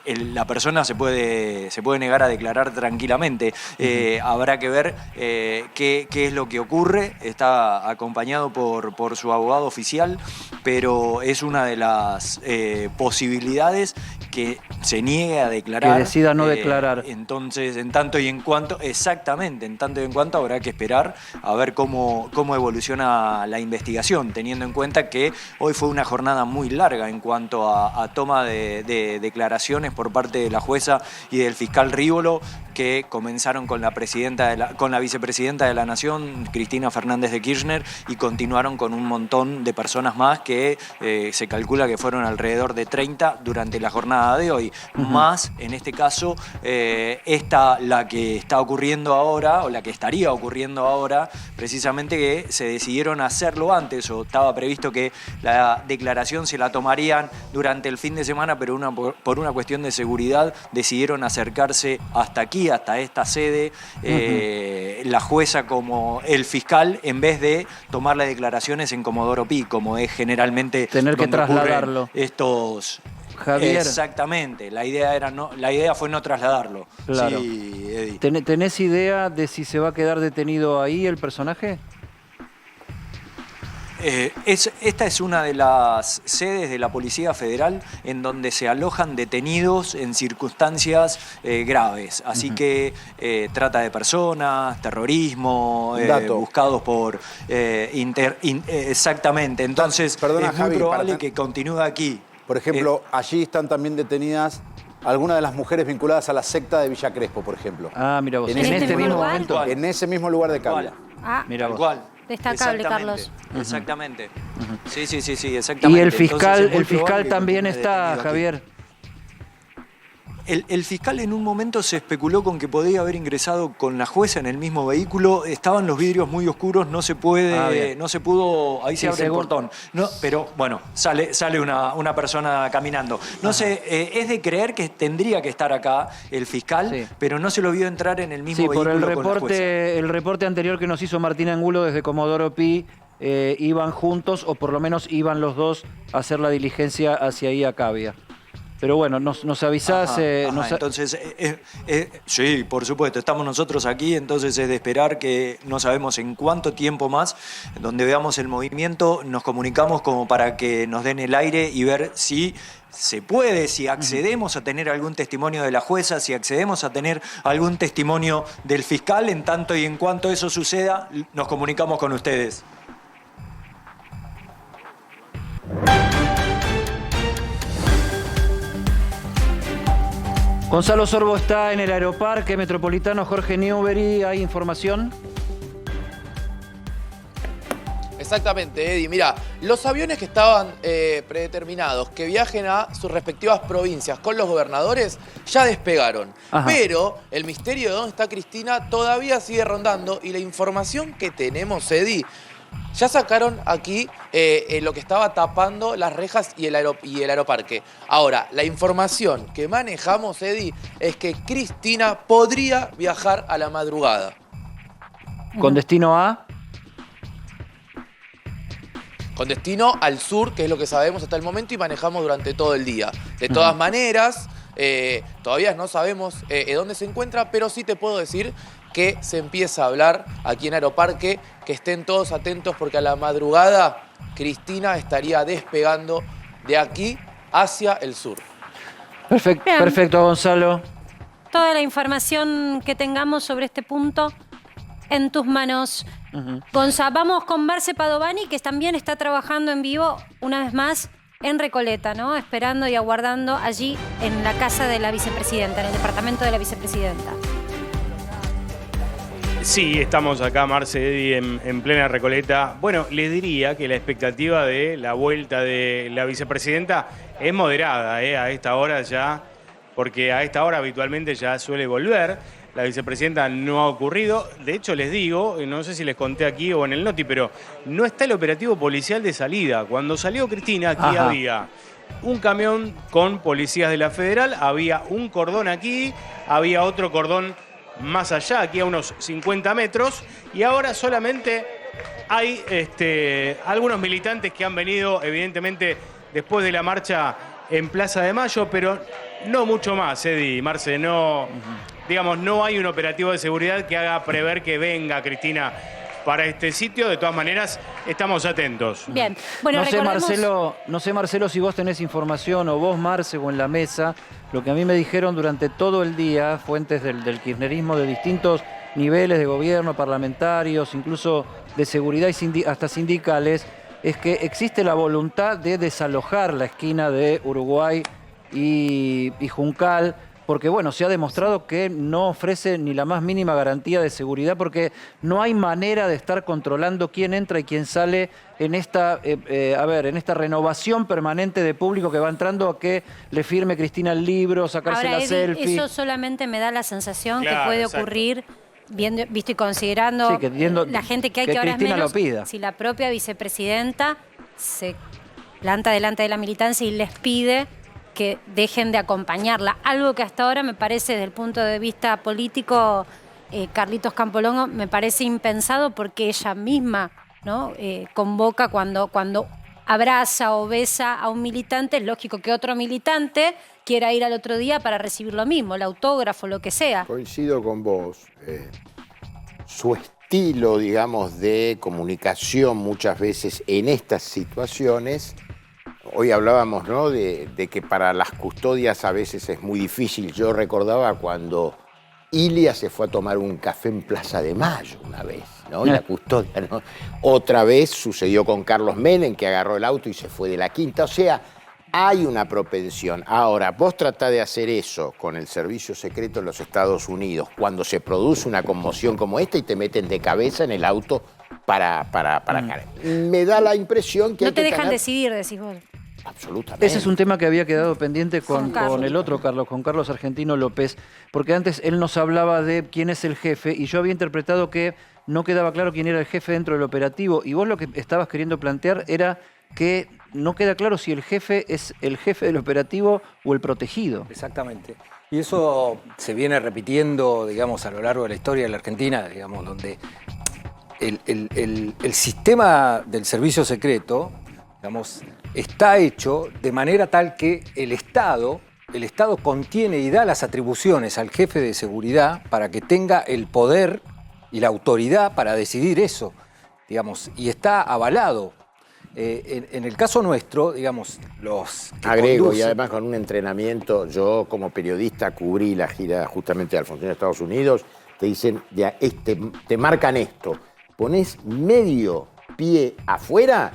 la persona se puede negar a declarar tranquilamente. Habrá que ver qué es lo que ocurre. Está acompañado por su abogado oficial, pero es una de las posibilidades que se niegue a declarar. Que decida no declarar. Entonces, en tanto y en cuanto habrá que esperar a ver cómo evoluciona la investigación, teniendo en cuenta que hoy fue una jornada muy larga en cuanto a toma de declaraciones por parte de la jueza y del fiscal Rívolo, que comenzaron con la vicepresidenta de la Nación, Cristina Fernández de Kirchner, y continuaron con un montón de personas más que se calcula que fueron alrededor de 30 durante la jornada de hoy. Más, en este caso, la que está ocurriendo ahora, o la que estaría ocurriendo ahora, precisamente que se decidieron hacerlo antes, o estaba previsto que la declaración se la tomarían durante el fin de semana, pero por una cuestión de seguridad decidieron acercarse hasta aquí, hasta esta sede, la jueza como el fiscal, en vez de tomarle declaraciones en Comodoro Pi, como es generalmente tener que trasladarlo. Estos... Javier. Exactamente, la idea fue no trasladarlo. Claro. Sí, Eddie. ¿Tenés idea de si se va a quedar detenido ahí el personaje? Esta es una de las sedes de la Policía Federal en donde se alojan detenidos en circunstancias graves. Así que trata de personas, terrorismo, buscados por... exactamente. Entonces, Perdona, es muy Javi, probable que continúe aquí. Por ejemplo, allí están también detenidas algunas de las mujeres vinculadas a la secta de Villa Crespo, por ejemplo. Ah, mira vos. En ¿En ese este mismo lugar? momento? En ese mismo lugar de Cavia. Ah, Mira Tal vos. cual. destacable, Exactamente, Carlos. Exactamente. Sí, exactamente. Y el Entonces, fiscal, es muy el fiscal probable que también continúe está, detenido aquí. Javier. El fiscal en un momento se especuló con que podía haber ingresado con la jueza en el mismo vehículo. Estaban los vidrios muy oscuros, no se puede, no se pudo. Ahí se Sí, abre el según- portón. No, pero bueno, sale una persona caminando. No sé, es de creer que tendría que estar acá el fiscal, Sí. pero no se lo vio entrar en el mismo Sí, por vehículo el con la jueza. reporte anterior que nos hizo Martín Angulo desde Comodoro Pi, iban juntos, o por lo menos iban los dos a hacer la diligencia hacia ahí a Cavia. Pero bueno, nos avisás. Ajá, entonces, sí, por supuesto, estamos nosotros aquí, entonces es de esperar que no sabemos en cuánto tiempo más, donde veamos el movimiento, nos comunicamos como para que nos den el aire y ver si se puede, si accedemos a tener algún testimonio de la jueza, si accedemos a tener algún testimonio del fiscal, en tanto y en cuanto eso suceda, nos comunicamos con ustedes. Gonzalo Sorbo está en el Aeroparque Metropolitano Jorge Newbery. ¿Hay información? Exactamente, Eddie. Mira, los aviones que estaban predeterminados que viajen a sus respectivas provincias con los gobernadores ya despegaron. Ajá. Pero el misterio de dónde está Cristina todavía sigue rondando y la información que tenemos, Eddie, ya sacaron aquí lo que estaba tapando las rejas y el aeroparque. Ahora, la información que manejamos, Eddie, es que Cristina podría viajar a la madrugada. ¿Con destino a? Con destino al sur, que es lo que sabemos hasta el momento y manejamos durante todo el día. De todas maneras, todavía no sabemos dónde se encuentra, pero sí te puedo decir que se empieza a hablar aquí en Aeroparque, que estén todos atentos porque a la madrugada Cristina estaría despegando de aquí hacia el sur. Perfecto, Bien. perfecto, Gonzalo. Toda la información que tengamos sobre este punto en tus manos. Gonza, vamos con Marce Padovani, que también está trabajando en vivo, una vez más, en Recoleta, ¿no? Esperando y aguardando allí en la casa de la vicepresidenta, en el departamento de la vicepresidenta. Sí, estamos acá, Marce, Eddie, en plena Recoleta. Bueno, les diría que la expectativa de la vuelta de la vicepresidenta es moderada, a esta hora ya, porque a esta hora habitualmente ya suele volver. La vicepresidenta no ha ocurrido. De hecho, les digo, no sé si les conté aquí o en el Noti, pero no está el operativo policial de salida. Cuando salió Cristina, aquí Ajá. había un camión con policías de la Federal, había un cordón aquí, había otro cordón más allá, aquí a unos 50 metros, y ahora solamente hay algunos militantes que han venido, evidentemente, después de la marcha en Plaza de Mayo, pero no mucho más, Eddie, Marce, no, digamos, no hay un operativo de seguridad que haga prever que venga Cristina para este sitio. De todas maneras, estamos atentos. Bien, bueno, No sé, recordemos... Marcelo, si vos tenés información, o vos, Marce, o en la mesa. Lo que a mí me dijeron durante todo el día, fuentes del kirchnerismo de distintos niveles de gobierno, parlamentarios, incluso de seguridad y hasta sindicales, es que existe la voluntad de desalojar la esquina de Uruguay y Juncal, porque bueno, se ha demostrado que no ofrece ni la más mínima garantía de seguridad, porque no hay manera de estar controlando quién entra y quién sale en esta, en esta renovación permanente de público que va entrando a que le firme Cristina el libro, sacarse Ahora, la Eddie, selfie. eso solamente me da la sensación que Claro, puede exacto. ocurrir, visto y considerando Sí, que viendo la gente que hay que que ahora es Cristina menos, lo pida. si la propia vicepresidenta se planta delante de la militancia y les pide que dejen de acompañarla. Algo que hasta ahora me parece, desde el punto de vista político, Carlitos Campolongo, me parece impensado porque ella misma, ¿no? Convoca cuando abraza o besa a un militante, es lógico que otro militante quiera ir al otro día para recibir lo mismo, el autógrafo, lo que sea. Coincido con vos. Su estilo, digamos, de comunicación muchas veces en estas situaciones, hoy hablábamos, ¿no?, de que para las custodias a veces es muy difícil. Yo recordaba cuando Ilia se fue a tomar un café en Plaza de Mayo una vez, ¿no? Y la custodia, ¿no? Otra vez sucedió con Carlos Menem, que agarró el auto y se fue de la Quinta. O sea, hay una propensión. Ahora, vos tratás de hacer eso con el servicio secreto en los Estados Unidos, cuando se produce una conmoción como esta y te meten de cabeza en el auto para caer. Me da la impresión que No hay te que dejan tener- decidir, decís vos. Absolutamente. Ese es un tema que había quedado pendiente con Carlos. el otro Carlos, con Carlos Argentino López, porque antes él nos hablaba de quién es el jefe y yo había interpretado que no quedaba claro quién era el jefe dentro del operativo y vos lo que estabas queriendo plantear era que no queda claro si el jefe es el jefe del operativo o el protegido. Exactamente. Y eso se viene repitiendo, digamos, a lo largo de la historia de la Argentina, digamos, donde el sistema del servicio secreto, digamos, está hecho de manera tal que el Estado contiene y da las atribuciones al jefe de seguridad para que tenga el poder y la autoridad para decidir eso, digamos, y está avalado. En el caso nuestro, digamos, los que Agrego, y conducen- además con un entrenamiento, yo como periodista cubrí la gira justamente de Alfonsín de Estados Unidos, te dicen, ya, te marcan esto, pones medio pie afuera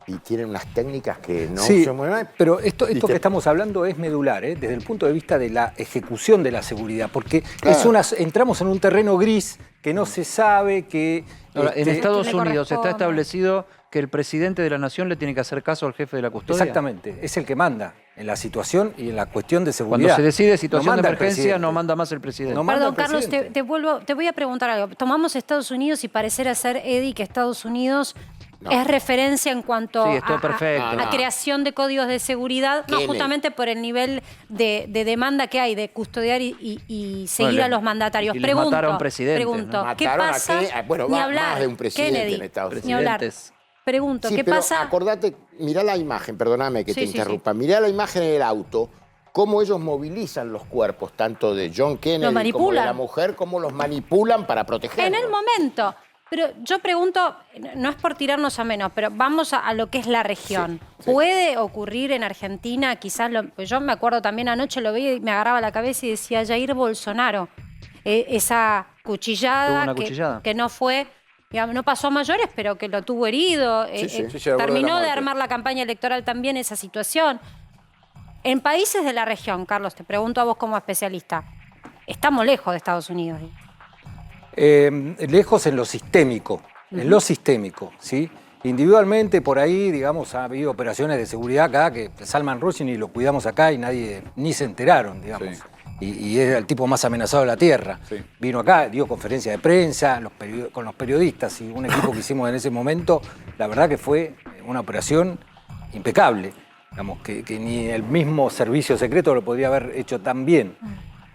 y tienen unas técnicas que no Sí, se mueven. pero esto Y que estamos hablando es medular, desde el punto de vista de la ejecución de la seguridad, porque Claro. entramos en un terreno gris que no se sabe, que... Ahora, en Estados ¿Qué le Unidos está corresponde? establecido que el presidente de la nación le tiene que hacer caso al jefe de la custodia. Exactamente, es el que manda en la situación y en la cuestión de seguridad. Cuando se decide situación No de manda el emergencia, presidente. no manda más el presidente. No manda Perdón, el Carlos, presidente. te voy a preguntar algo. Tomamos Estados Unidos y pareciera ser, Eddie, que Estados Unidos es referencia en cuanto Sí, es todo perfecto. a creación de códigos de seguridad, no ¿Qué justamente por el nivel de demanda que hay de custodiar y seguir Bueno, a los mandatarios. y les mataron Pregunto, presidentes, ¿no? ¿qué Mataron a pasa? qué? Bueno, Ni va hablar. más de un presidente Kennedy, en Estados Unidos. ni hablar. Presidentes. Pregunto, Sí, ¿qué pero pasa? acordate, mirá la imagen, perdóname que Sí, te sí, interrumpa, mirá la imagen en el auto, cómo ellos movilizan los cuerpos, tanto de John Kennedy como de manipulan. la mujer, cómo los manipulan para protegerlos. En el momento. Pero yo pregunto, no es por tirarnos a menos, pero vamos a lo que es la región. ¿Puede ocurrir en Argentina? Quizás, pues yo me acuerdo también anoche, lo vi y me agarraba la cabeza y decía Jair Bolsonaro. Esa Tuvo cuchillada, una cuchillada. que no fue, digamos, no pasó a mayores, pero que lo tuvo herido. sí, llegó a borde de la terminó de muerte. armar la campaña electoral también esa situación. En países de la región, Carlos, te pregunto a vos como especialista, estamos lejos de Estados Unidos. Lejos en lo sistémico, ¿sí? Individualmente, por ahí, digamos, ha habido operaciones de seguridad acá que Salman Rushdie lo cuidamos acá y nadie ni se enteraron, digamos. Sí. Y era el tipo más amenazado de la Tierra. Sí. Vino acá, dio conferencia de prensa con los periodistas y un equipo que hicimos en ese momento, la verdad que fue una operación impecable, digamos, que ni el mismo servicio secreto lo podría haber hecho tan bien.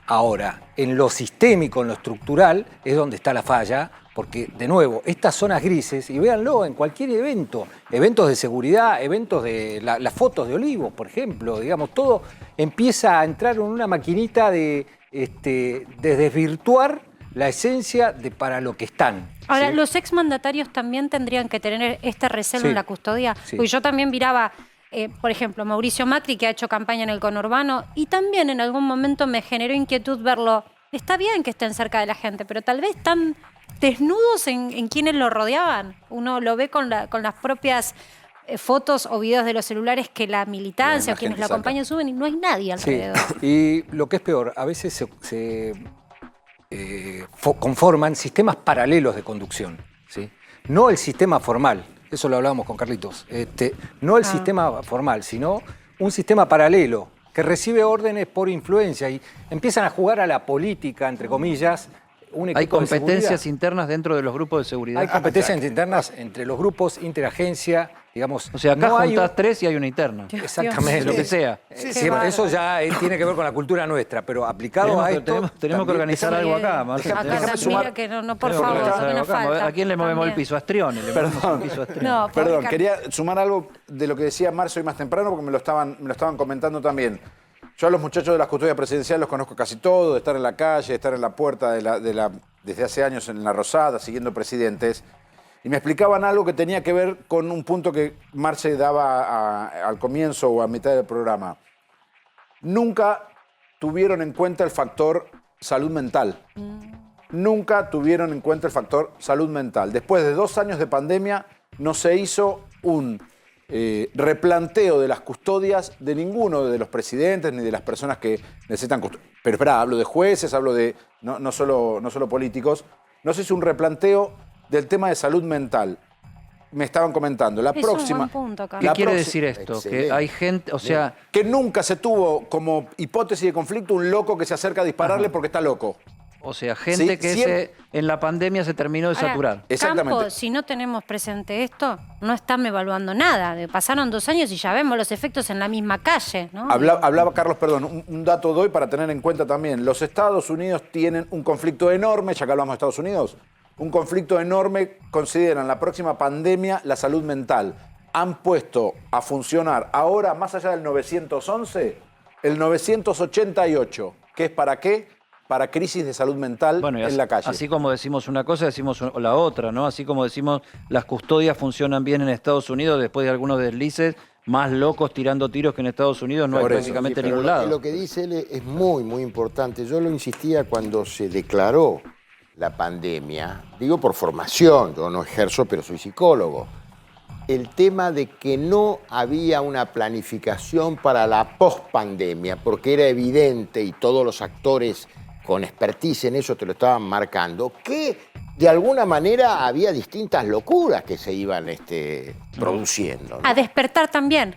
Ahora, en lo sistémico, en lo estructural, es donde está la falla, porque, de nuevo, estas zonas grises, y véanlo en cualquier evento, eventos de seguridad, eventos de las fotos de Olivos, por ejemplo, digamos, todo empieza a entrar en una maquinita de desvirtuar la esencia para lo que están. Ahora, ¿sí? los exmandatarios también tendrían que tener este recelo Sí, en la custodia. sí. Porque yo también miraba, por ejemplo, Mauricio Macri, que ha hecho campaña en el conurbano, y también en algún momento me generó inquietud verlo. Está bien que estén cerca de la gente, pero tal vez están desnudos en quienes lo rodeaban. Uno lo ve con las propias fotos o videos de los celulares que la militancia o quienes lo acompañan suben y no hay nadie Sí, alrededor. y lo que es peor, a veces se conforman sistemas paralelos de conducción, ¿sí? No el sistema formal, eso lo hablábamos con Carlitos, no el sistema formal, sino un sistema paralelo que recibe órdenes por influencia y empiezan a jugar a la política, entre comillas, un equipo Hay de competencias seguridad. internas dentro de los grupos de seguridad. Hay competencias internas entre los grupos, interagencia, digamos. O sea, acá no hay juntás tres y hay una interna. Exactamente. Lo que sea. Sí, bueno, eso ya tiene que ver con la cultura nuestra, pero aplicado a esto... Tenemos que también- organizar algo acá, Marcelo. Acá Tenemos que también, sumar- que no, por tenemos que favor, organizar lo que algo nos acá. falta. ¿A quién le movemos el También. piso? A Strione. Le movemos el piso a Strione. No, pobre Perdón, Carlos. quería sumar algo de lo que decía Marcio hoy más temprano porque me lo estaban comentando también. Yo a los muchachos de la custodia presidencial los conozco casi todos, de estar en la calle, de estar en la puerta desde hace años en la Rosada, siguiendo presidentes. Y me explicaban algo que tenía que ver con un punto que Marce daba al comienzo o a mitad del programa. Nunca tuvieron en cuenta el factor salud mental. Nunca tuvieron en cuenta el factor salud mental. Después de 2 años de pandemia, no se hizo un replanteo de las custodias de ninguno de los presidentes ni de las personas que necesitan custodia. Pero espera, hablo de jueces, hablo de no solo políticos. No sé si un replanteo del tema de salud mental. Me estaban comentando. La próxima. Un buen punto, ¿Qué quiere decir esto? Excelente. Que hay gente, o sea, Que nunca se tuvo como hipótesis de conflicto un loco que se acerca a dispararle porque está loco. gente Sí, que siempre- en la pandemia se terminó de Ahora, saturar. Exactamente. Campo, si no tenemos presente esto, no están evaluando nada. Pasaron 2 años y ya vemos los efectos en la misma calle, ¿no? Hablaba Carlos, perdón, un dato doy para tener en cuenta también. Los Estados Unidos tienen un conflicto enorme, ya que hablamos de Estados Unidos, un conflicto enorme, consideran la próxima pandemia la salud mental. Han puesto a funcionar ahora, más allá del 911, el 988, que es para qué? Para crisis de salud mental Bueno, y en la calle. así como decimos una cosa, decimos la otra, ¿no? Así como decimos las custodias funcionan bien en Estados Unidos después de algunos deslices, más locos tirando tiros que en Estados Unidos no hay Por eso, prácticamente Sí, pero ningún lado. Lo que dice él es muy, muy importante. Yo lo insistía cuando se declaró la pandemia, digo por formación, yo no ejerzo, pero soy psicólogo. El tema de que no había una planificación para la pospandemia, porque era evidente y todos los actores con expertise en eso te lo estaban marcando, que de alguna manera había distintas locuras que se iban produciendo, ¿no? A despertar también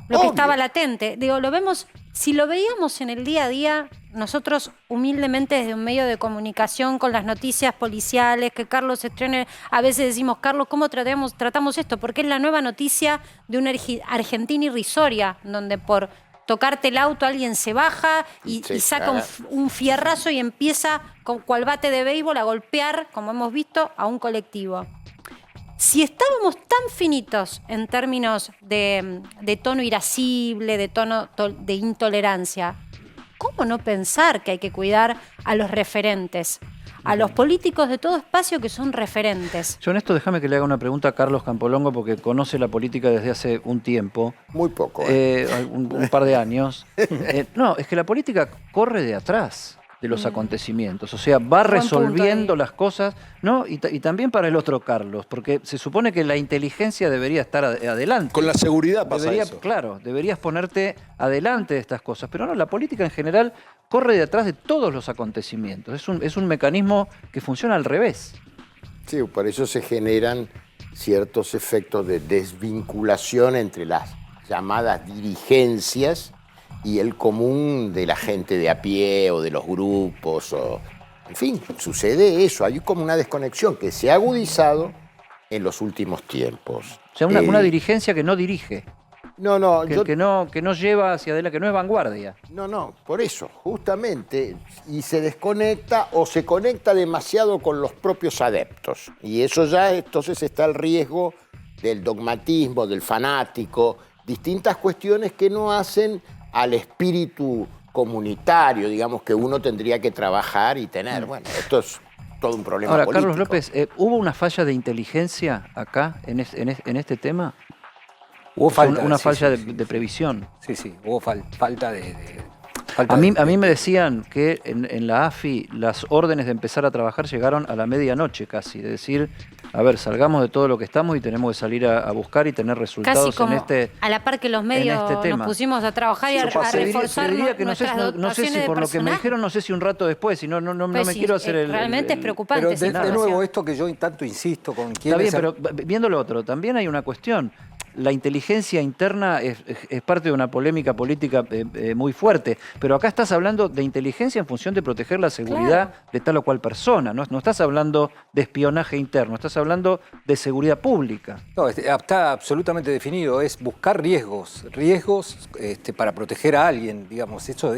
lo que Obvio. estaba latente. Digo, lo vemos, si lo veíamos en el día a día, nosotros humildemente desde un medio de comunicación con las noticias policiales, que Carlos estrene, a veces decimos, Carlos, ¿cómo tratamos esto? Porque es la nueva noticia de una Argentina irrisoria, donde por tocarte el auto alguien se baja y saca un fierrazo y empieza con cual bate de béisbol a golpear, como hemos visto, a un colectivo. Si estábamos tan finitos en términos de tono irascible, de tono de intolerancia, ¿cómo no pensar que hay que cuidar a los referentes? A los políticos de todo espacio que son referentes. Yo en esto déjame que le haga una pregunta a Carlos Campolongo porque conoce la política desde hace un tiempo. Muy poco. Un par de años. No, es que la política corre de atrás de los acontecimientos. O sea, va resolviendo las cosas, ¿no? Y también para el otro Carlos, porque se supone que la inteligencia debería estar adelante. Con la seguridad pasa eso. Claro, deberías ponerte adelante de estas cosas. Pero no, la política en general corre de atrás de todos los acontecimientos. Es un mecanismo que funciona al revés. Sí, por eso se generan ciertos efectos de desvinculación entre las llamadas dirigencias y el común de la gente de a pie o de los grupos. En fin, sucede eso. Hay como una desconexión que se ha agudizado en los últimos tiempos. O sea, una dirigencia que no dirige. No, Que no lleva hacia adelante, que no es vanguardia. No, por eso, justamente, y se desconecta o se conecta demasiado con los propios adeptos. Y eso ya, entonces está el riesgo del dogmatismo, del fanático, distintas cuestiones que no hacen al espíritu comunitario, digamos, que uno tendría que trabajar y tener. Bueno, esto es todo un problema Ahora, político. Carlos López, ¿hubo una falla de inteligencia acá en este tema? Hubo falta, una sí, falla sí, de previsión. Sí, hubo falta de A mí me decían que en la AFI las órdenes de empezar a trabajar llegaron a la medianoche casi. De decir, a ver, salgamos de todo lo que estamos y tenemos que salir a buscar y tener resultados Casi como en este a la par que los medios tema. nos pusimos a trabajar y a reforzar Te diría que no sé nuestras si dotaciones por de lo que me personal. dijeron, no sé si un rato después, si no Pues me sí, quiero hacer el... realmente es preocupante. Pero esa de situación. nuevo, esto que yo tanto insisto con Está bien, quienes... pero viendo lo otro, también hay una cuestión. La inteligencia interna es parte de una polémica política muy fuerte, pero acá estás hablando de inteligencia en función de proteger la seguridad de tal o cual persona, no estás hablando de espionaje interno, estás hablando de seguridad pública. No, está absolutamente definido, es buscar riesgos para proteger a alguien, digamos, eso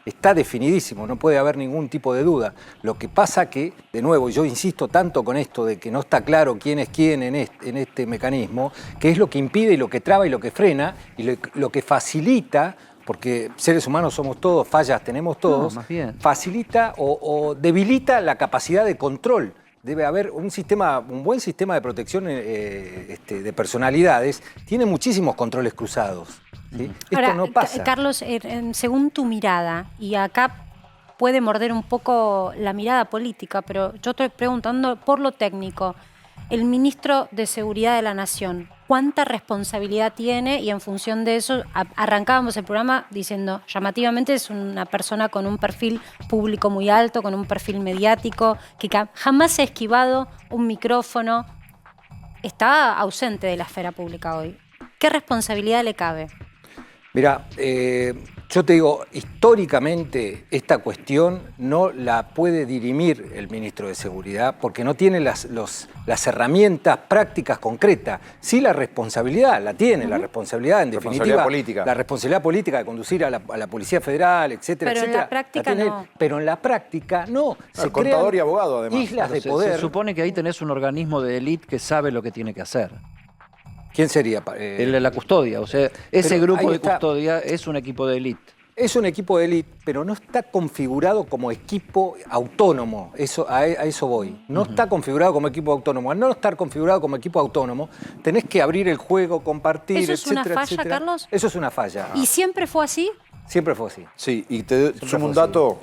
está definidísimo, no puede haber ningún tipo de duda. Lo que pasa que, de nuevo, yo insisto tanto con esto de que no está claro quién es quién en este mecanismo, que es lo que impide y lo que traba y lo que frena y lo que facilita, porque seres humanos somos todos, fallas tenemos todos, No, más bien. facilita o debilita la capacidad de control. Debe haber un buen sistema de protección de personalidades, tiene muchísimos controles cruzados. ¿sí? Ahora, Esto no pasa. Carlos, según tu mirada, y acá puede morder un poco la mirada política, pero yo estoy preguntando por lo técnico, el ministro de Seguridad de la Nación, ¿cuánta responsabilidad tiene? Y en función de eso, arrancábamos el programa diciendo, llamativamente es una persona con un perfil público muy alto, con un perfil mediático, que jamás se ha esquivado un micrófono, está ausente de la esfera pública hoy. ¿Qué responsabilidad le cabe? Mira, yo te digo, históricamente esta cuestión no la puede dirimir el ministro de Seguridad porque no tiene las herramientas prácticas concretas. Sí, la responsabilidad la tiene, la responsabilidad en definitiva. Responsabilidad política. La responsabilidad política de conducir a la Policía Federal, etcétera, pero etcétera. En la práctica no. Pero en la práctica no. Se contador y abogado, además. Islas de Se poder. supone que ahí tenés un organismo de élite que sabe lo que tiene que hacer. ¿Quién sería? El de la custodia, o sea, ese Pero grupo ahí de está. custodia es un equipo de élite. Es un equipo de élite, pero no está configurado como equipo autónomo. A eso voy. No está configurado como equipo autónomo. Al no estar configurado como equipo autónomo, tenés que abrir el juego, compartir, ¿Eso es una etcétera, falla, etcétera. Carlos? Eso es una falla. ¿Y siempre fue así? Siempre fue así. Sí, y te sumo un dato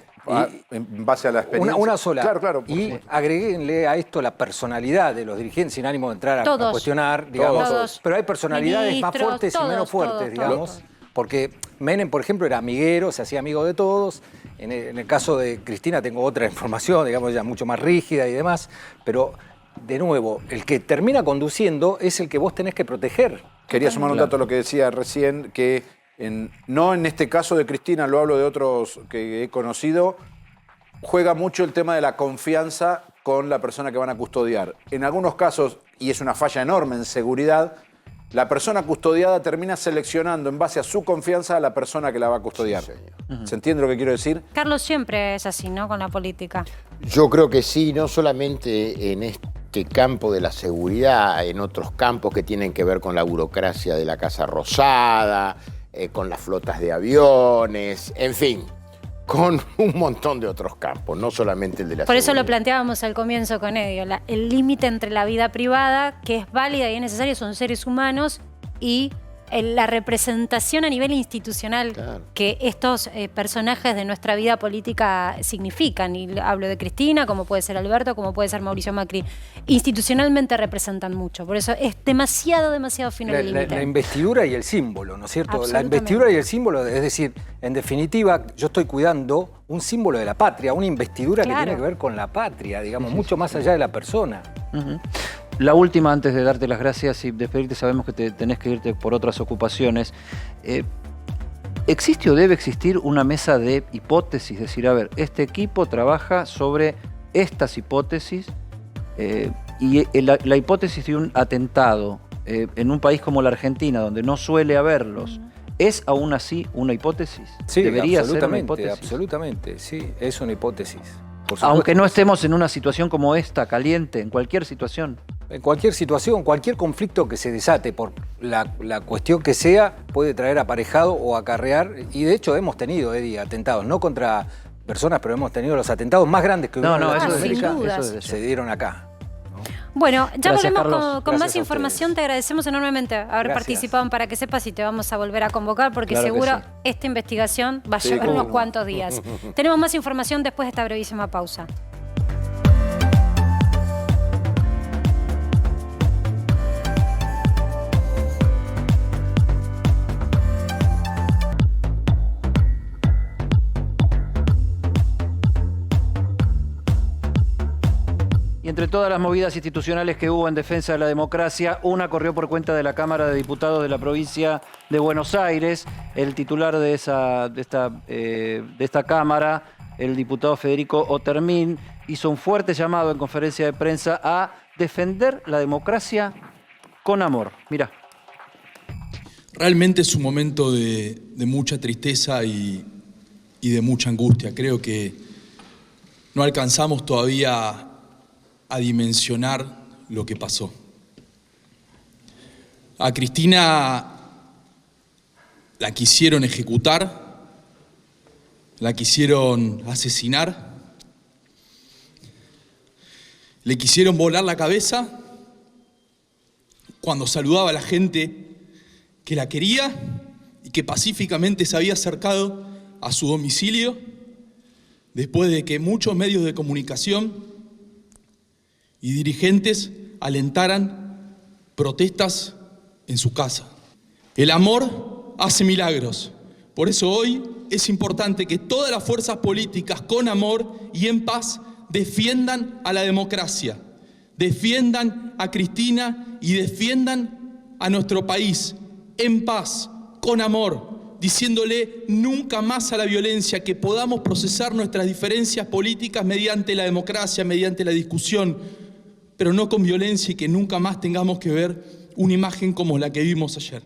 en base a la experiencia. Una sola. Claro. Y agréguenle a esto la personalidad de los dirigentes sin ánimo de entrar a cuestionar, digamos. Todos. Pero hay personalidades más Ministros, fuertes y menos todos, fuertes, digamos. todos. Porque Menem, por ejemplo, era amiguero, se hacía amigo de todos. En el caso de Cristina tengo otra información, digamos, ya mucho más rígida y demás. Pero, de nuevo, el que termina conduciendo es el que vos tenés que proteger. Quería sumar un dato a lo que decía recién, que no en este caso de Cristina, lo hablo de otros que he conocido, juega mucho el tema de la confianza con la persona que van a custodiar. En algunos casos, y es una falla enorme en seguridad, la persona custodiada termina seleccionando en base a su confianza a la persona que la va a custodiar. ¿Se entiende lo que quiero decir? Carlos, siempre es así, ¿no? Con la política. Yo creo que sí, no solamente en este campo de la seguridad, en otros campos que tienen que ver con la burocracia de la Casa Rosada, con las flotas de aviones, en fin, con un montón de otros campos, no solamente el de la Por eso seguridad. lo planteábamos al comienzo con Edio, el límite entre la vida privada, que es válida y es necesaria, son seres humanos, y la representación a nivel institucional que estos personajes de nuestra vida política significan. Y hablo de Cristina, como puede ser Alberto, como puede ser Mauricio Macri. Institucionalmente representan mucho. Por eso es demasiado fino el límite. La investidura y el símbolo, ¿no es cierto? La Absolutamente. investidura y el símbolo, es decir, en definitiva, yo estoy cuidando un símbolo de la patria, una investidura que tiene que ver con la patria, digamos, mucho más allá de la persona. La última, antes de darte las gracias y despedirte, sabemos que tenés que irte por otras ocupaciones. ¿Existe o debe existir una mesa de hipótesis? Decir, a ver, este equipo trabaja sobre estas hipótesis y la hipótesis de un atentado en un país como la Argentina, donde no suele haberlos, ¿es aún así una hipótesis? Sí, ¿Debería ser una absolutamente, hipótesis? absolutamente, sí, es una hipótesis. Por supuesto. Aunque no estemos en una situación como esta, caliente, en cualquier situación. En cualquier situación, cualquier conflicto que se desate por la cuestión que sea, puede traer aparejado o acarrear, y de hecho hemos tenido, Eddie, atentados, no contra personas, pero hemos tenido los atentados más grandes que hubo en Latinoamérica, se dieron acá. Bueno, ya Gracias, volvemos Carlos. con más Gracias a información. Te agradecemos enormemente haber Gracias. participado en Para que Sepas y te vamos a volver a convocar porque Claro que seguro sí. esta investigación va a llevar unos cuantos días. Tenemos más información después de esta brevísima pausa. Y entre todas las movidas institucionales que hubo en defensa de la democracia, una corrió por cuenta de la Cámara de Diputados de la provincia de Buenos Aires. El titular de esta Cámara, el diputado Federico Otermin, hizo un fuerte llamado en conferencia de prensa a defender la democracia con amor. Mirá. Realmente es un momento de mucha tristeza y de mucha angustia. Creo que no alcanzamos todavía a dimensionar lo que pasó. A Cristina la quisieron ejecutar, la quisieron asesinar, le quisieron volar la cabeza cuando saludaba a la gente que la quería y que pacíficamente se había acercado a su domicilio después de que muchos medios de comunicación y dirigentes alentaran protestas en su casa. El amor hace milagros. Por eso hoy es importante que todas las fuerzas políticas con amor y en paz defiendan a la democracia, defiendan a Cristina y defiendan a nuestro país en paz, con amor, diciéndole nunca más a la violencia, que podamos procesar nuestras diferencias políticas mediante la democracia, mediante la discusión, pero no con violencia, y que nunca más tengamos que ver una imagen como la que vimos ayer.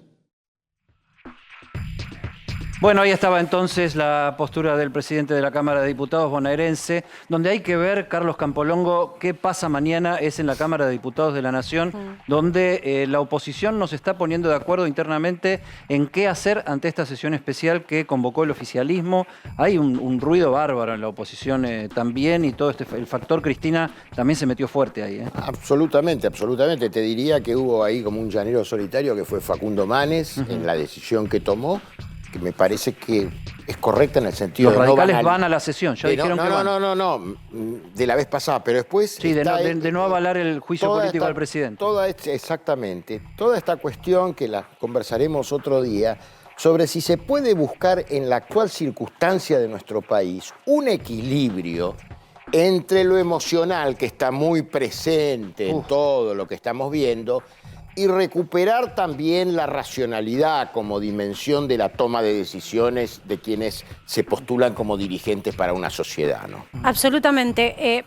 Bueno, ahí estaba entonces la postura del presidente de la Cámara de Diputados bonaerense, donde hay que ver, Carlos Campolongo, qué pasa mañana es en la Cámara de Diputados de la Nación, donde la oposición nos está poniendo de acuerdo internamente en qué hacer ante esta sesión especial que convocó el oficialismo. Hay un ruido bárbaro en la oposición también, y todo el factor Cristina también se metió fuerte ahí. Absolutamente, absolutamente. Te diría que hubo ahí como un llanero solitario que fue Facundo Manes en la decisión que tomó, que me parece que es correcta en el sentido de... Los radicales no van a la sesión, ya dijeron que van. No, de la vez pasada, pero después... Sí, de no avalar el juicio político del presidente. Exactamente. Toda esta cuestión que la conversaremos otro día, sobre si se puede buscar en la actual circunstancia de nuestro país un equilibrio entre lo emocional, que está muy presente en todo lo que estamos viendo, y recuperar también la racionalidad como dimensión de la toma de decisiones de quienes se postulan como dirigentes para una sociedad, ¿no? Absolutamente.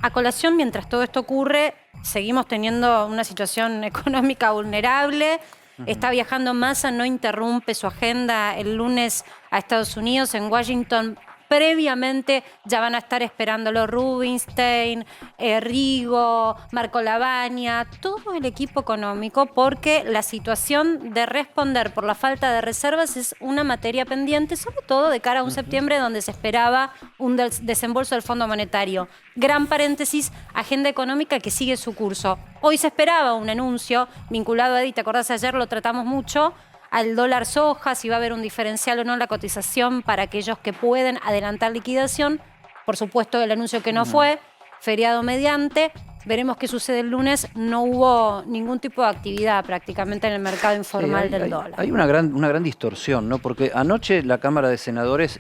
A colación, mientras todo esto ocurre, seguimos teniendo una situación económica vulnerable. Está viajando Massa, no interrumpe su agenda el lunes a Estados Unidos. En Washington previamente ya van a estar esperándolo Rubinstein, Rigo, Marco Lavagna, todo el equipo económico, porque la situación de responder por la falta de reservas es una materia pendiente, sobre todo de cara a un septiembre donde se esperaba un desembolso del Fondo Monetario. Gran paréntesis, agenda económica que sigue su curso. Hoy se esperaba un anuncio vinculado a Edith, ¿te acordás? Ayer lo tratamos mucho, al dólar soja, si va a haber un diferencial o no en la cotización para aquellos que pueden adelantar liquidación. Por supuesto, el anuncio que no fue, feriado mediante. Veremos qué sucede el lunes. No hubo ningún tipo de actividad prácticamente en el mercado informal del dólar. Hay una gran distorsión, ¿no? Porque anoche la Cámara de Senadores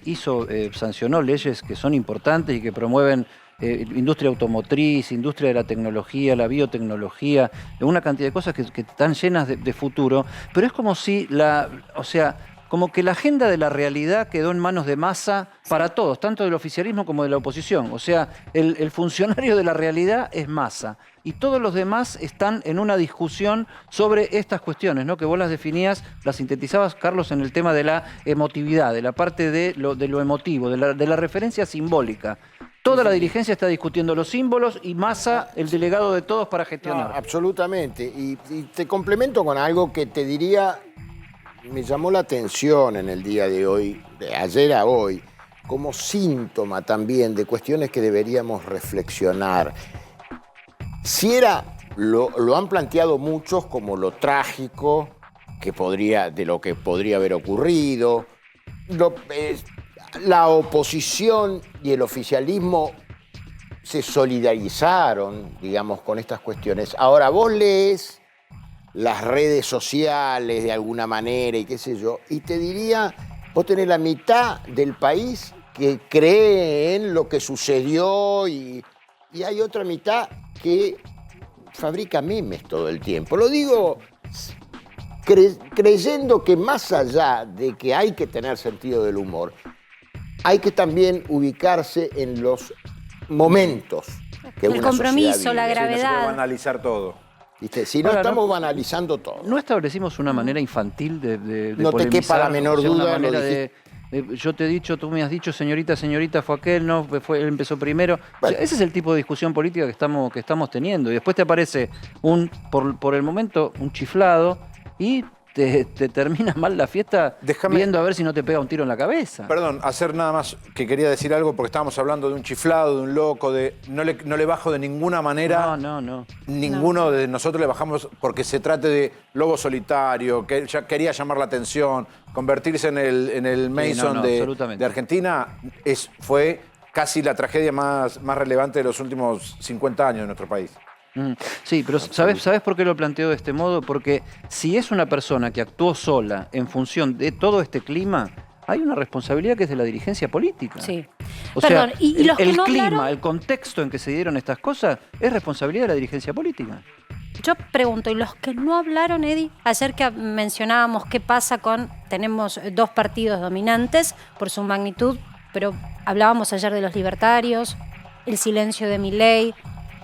sancionó leyes que son importantes y que promueven industria automotriz, industria de la tecnología, la biotecnología, una cantidad de cosas que están llenas de futuro, pero es como si como que la agenda de la realidad quedó en manos de Massa para todos, tanto del oficialismo como de la oposición. O sea, el funcionario de la realidad es Massa. Y todos los demás están en una discusión sobre estas cuestiones, ¿no? Que vos las definías, las sintetizabas, Carlos, en el tema de la emotividad, de la parte de lo emotivo, de la referencia simbólica. Toda la dirigencia está discutiendo los símbolos y Massa, el delegado de todos para gestionar. No, absolutamente. Y te complemento con algo que te diría, me llamó la atención en el día de hoy, de ayer a hoy, como síntoma también de cuestiones que deberíamos reflexionar. Si lo han planteado muchos como lo trágico de lo que podría haber ocurrido, la oposición y el oficialismo se solidarizaron, digamos, con estas cuestiones. Ahora vos lees las redes sociales de alguna manera y qué sé yo, y te diría, vos tenés la mitad del país que cree en lo que sucedió y hay otra mitad que fabrica memes todo el tiempo. Lo digo creyendo que más allá de que hay que tener sentido del humor, hay que también ubicarse en los momentos que el compromiso, la gravedad. No se puede banalizar todo. ¿Viste? Si no estamos banalizando todo. No establecimos una manera infantil de no te quepa la menor duda. Yo te he dicho, tú me has dicho, señorita, fue aquel, no, él empezó primero. Bueno. O sea, ese es el tipo de discusión política que estamos teniendo. Y después te aparece por el momento, un chiflado y te termina mal la fiesta viendo a ver si no te pega un tiro en la cabeza. Perdón, hacer nada más que quería decir algo porque estábamos hablando de un chiflado, de un loco, no le bajo de ninguna manera. No. Ninguno de nosotros le bajamos porque se trate de lobo solitario, que ya quería llamar la atención, convertirse en el Mason de Argentina fue casi la tragedia más relevante de los últimos 50 años de nuestro país. Sí, pero ¿sabes por qué lo planteo de este modo? Porque si es una persona que actuó sola en función de todo este clima, hay una responsabilidad que es de la dirigencia política. Sí. O Perdón, sea, ¿y los que el no clima, hablaron? el contexto en que se dieron estas cosas es responsabilidad de la dirigencia política. Yo pregunto, ¿y los que no hablaron, Eddie? Ayer que mencionábamos qué pasa con... Tenemos 2 partidos dominantes por su magnitud, pero hablábamos ayer de los libertarios, el silencio de Milei.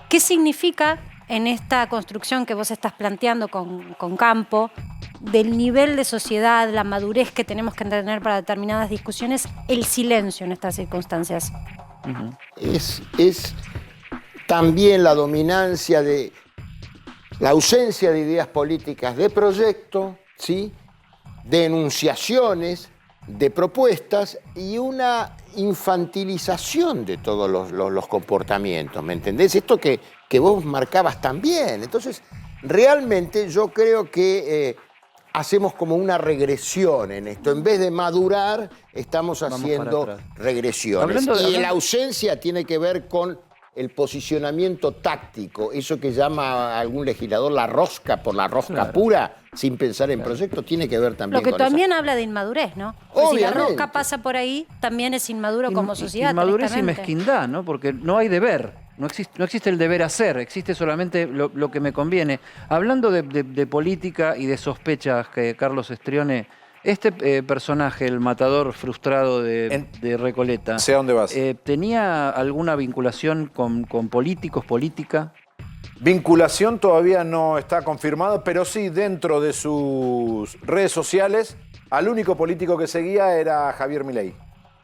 ¿Qué significa en esta construcción que vos estás planteando con Campo, del nivel de sociedad, la madurez que tenemos que tener para determinadas discusiones, el silencio en estas circunstancias? Es también la dominancia de la ausencia de ideas políticas de proyecto, ¿sí? De enunciaciones, de propuestas y una infantilización de todos los comportamientos, ¿me entendés? Esto que vos marcabas también. Entonces, realmente yo creo que hacemos como una regresión en esto. En vez de madurar, estamos haciendo regresiones. Y la ausencia tiene que ver con el posicionamiento táctico, eso que llama algún legislador la rosca por la rosca pura, sin pensar en proyectos, tiene que ver también Lo que con también habla de inmadurez, ¿no? Porque si la Obviamente. rosca pasa por ahí, también es inmaduro como sociedad. Inmadurez y directamente. mezquindad, ¿no? Porque no hay deber. No existe el deber hacer, existe solamente lo que me conviene. Hablando de política y de sospechas, que Carlos Estrione, este personaje, el matador frustrado de Recoleta, Sé a dónde vas. ¿tenía alguna vinculación con políticos, política? Vinculación todavía no está confirmado, pero sí dentro de sus redes sociales, al único político que seguía era Javier Milei.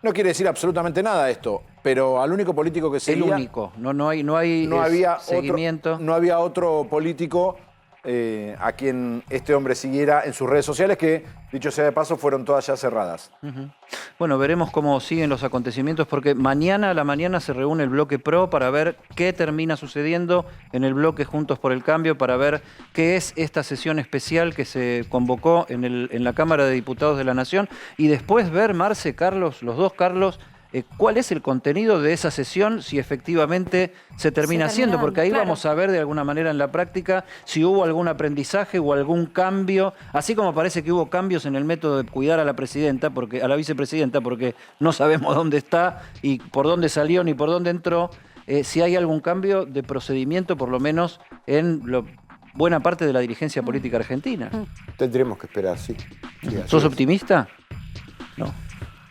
No quiere decir absolutamente nada esto, pero al único político que seguía... El único, no había seguimiento. No había otro político a quien este hombre siguiera en sus redes sociales, que, dicho sea de paso, fueron todas ya cerradas. Bueno, veremos cómo siguen los acontecimientos, porque mañana a la mañana se reúne el bloque PRO para ver qué termina sucediendo en el bloque Juntos por el Cambio, para ver qué es esta sesión especial que se convocó en la Cámara de Diputados de la Nación, y después ver, Marce, Carlos, los dos Carlos, cuál es el contenido de esa sesión, si efectivamente se termina haciendo, porque ahí vamos a ver de alguna manera en la práctica si hubo algún aprendizaje o algún cambio, así como parece que hubo cambios en el método de cuidar a la presidenta, a la vicepresidenta, porque no sabemos dónde está y por dónde salió ni por dónde entró, si hay algún cambio de procedimiento, por lo menos en buena parte de la dirigencia política argentina. Tendremos que esperar, sí. ¿Sos optimista? No.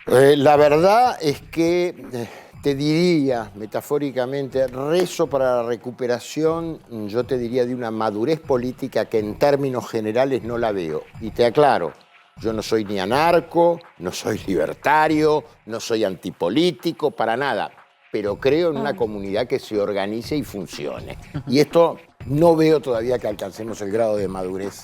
La verdad es que te diría, metafóricamente, rezo para la recuperación, yo te diría de una madurez política que en términos generales no la veo. Y te aclaro, yo no soy ni anarco, no soy libertario, no soy antipolítico, para nada. Pero creo en una comunidad que se organice y funcione. Y esto no veo todavía que alcancemos el grado de madurez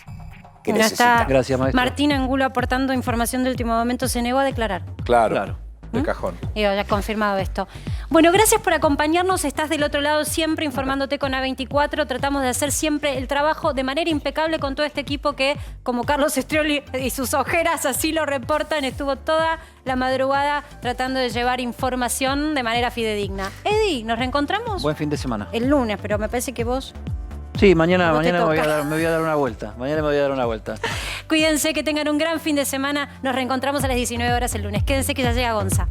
que necesitamos. Gracias, maestro. Martín Angulo aportando información de último momento, se negó a declarar. Claro. De cajón. Digo, ya confirmado esto. Bueno, gracias por acompañarnos. Estás del otro lado siempre informándote con A24. Tratamos de hacer siempre el trabajo de manera impecable con todo este equipo que, como Carlos Estrioli y sus ojeras así lo reportan, estuvo toda la madrugada tratando de llevar información de manera fidedigna. Eddie, ¿nos reencontramos? Buen fin de semana. El lunes, pero me parece que vos... Sí, mañana No te me voy toca. a dar una vuelta. Mañana me voy a dar una vuelta. Cuídense, que tengan un gran fin de semana. Nos reencontramos a las 19 horas el lunes. Quédense que ya llega Gonza.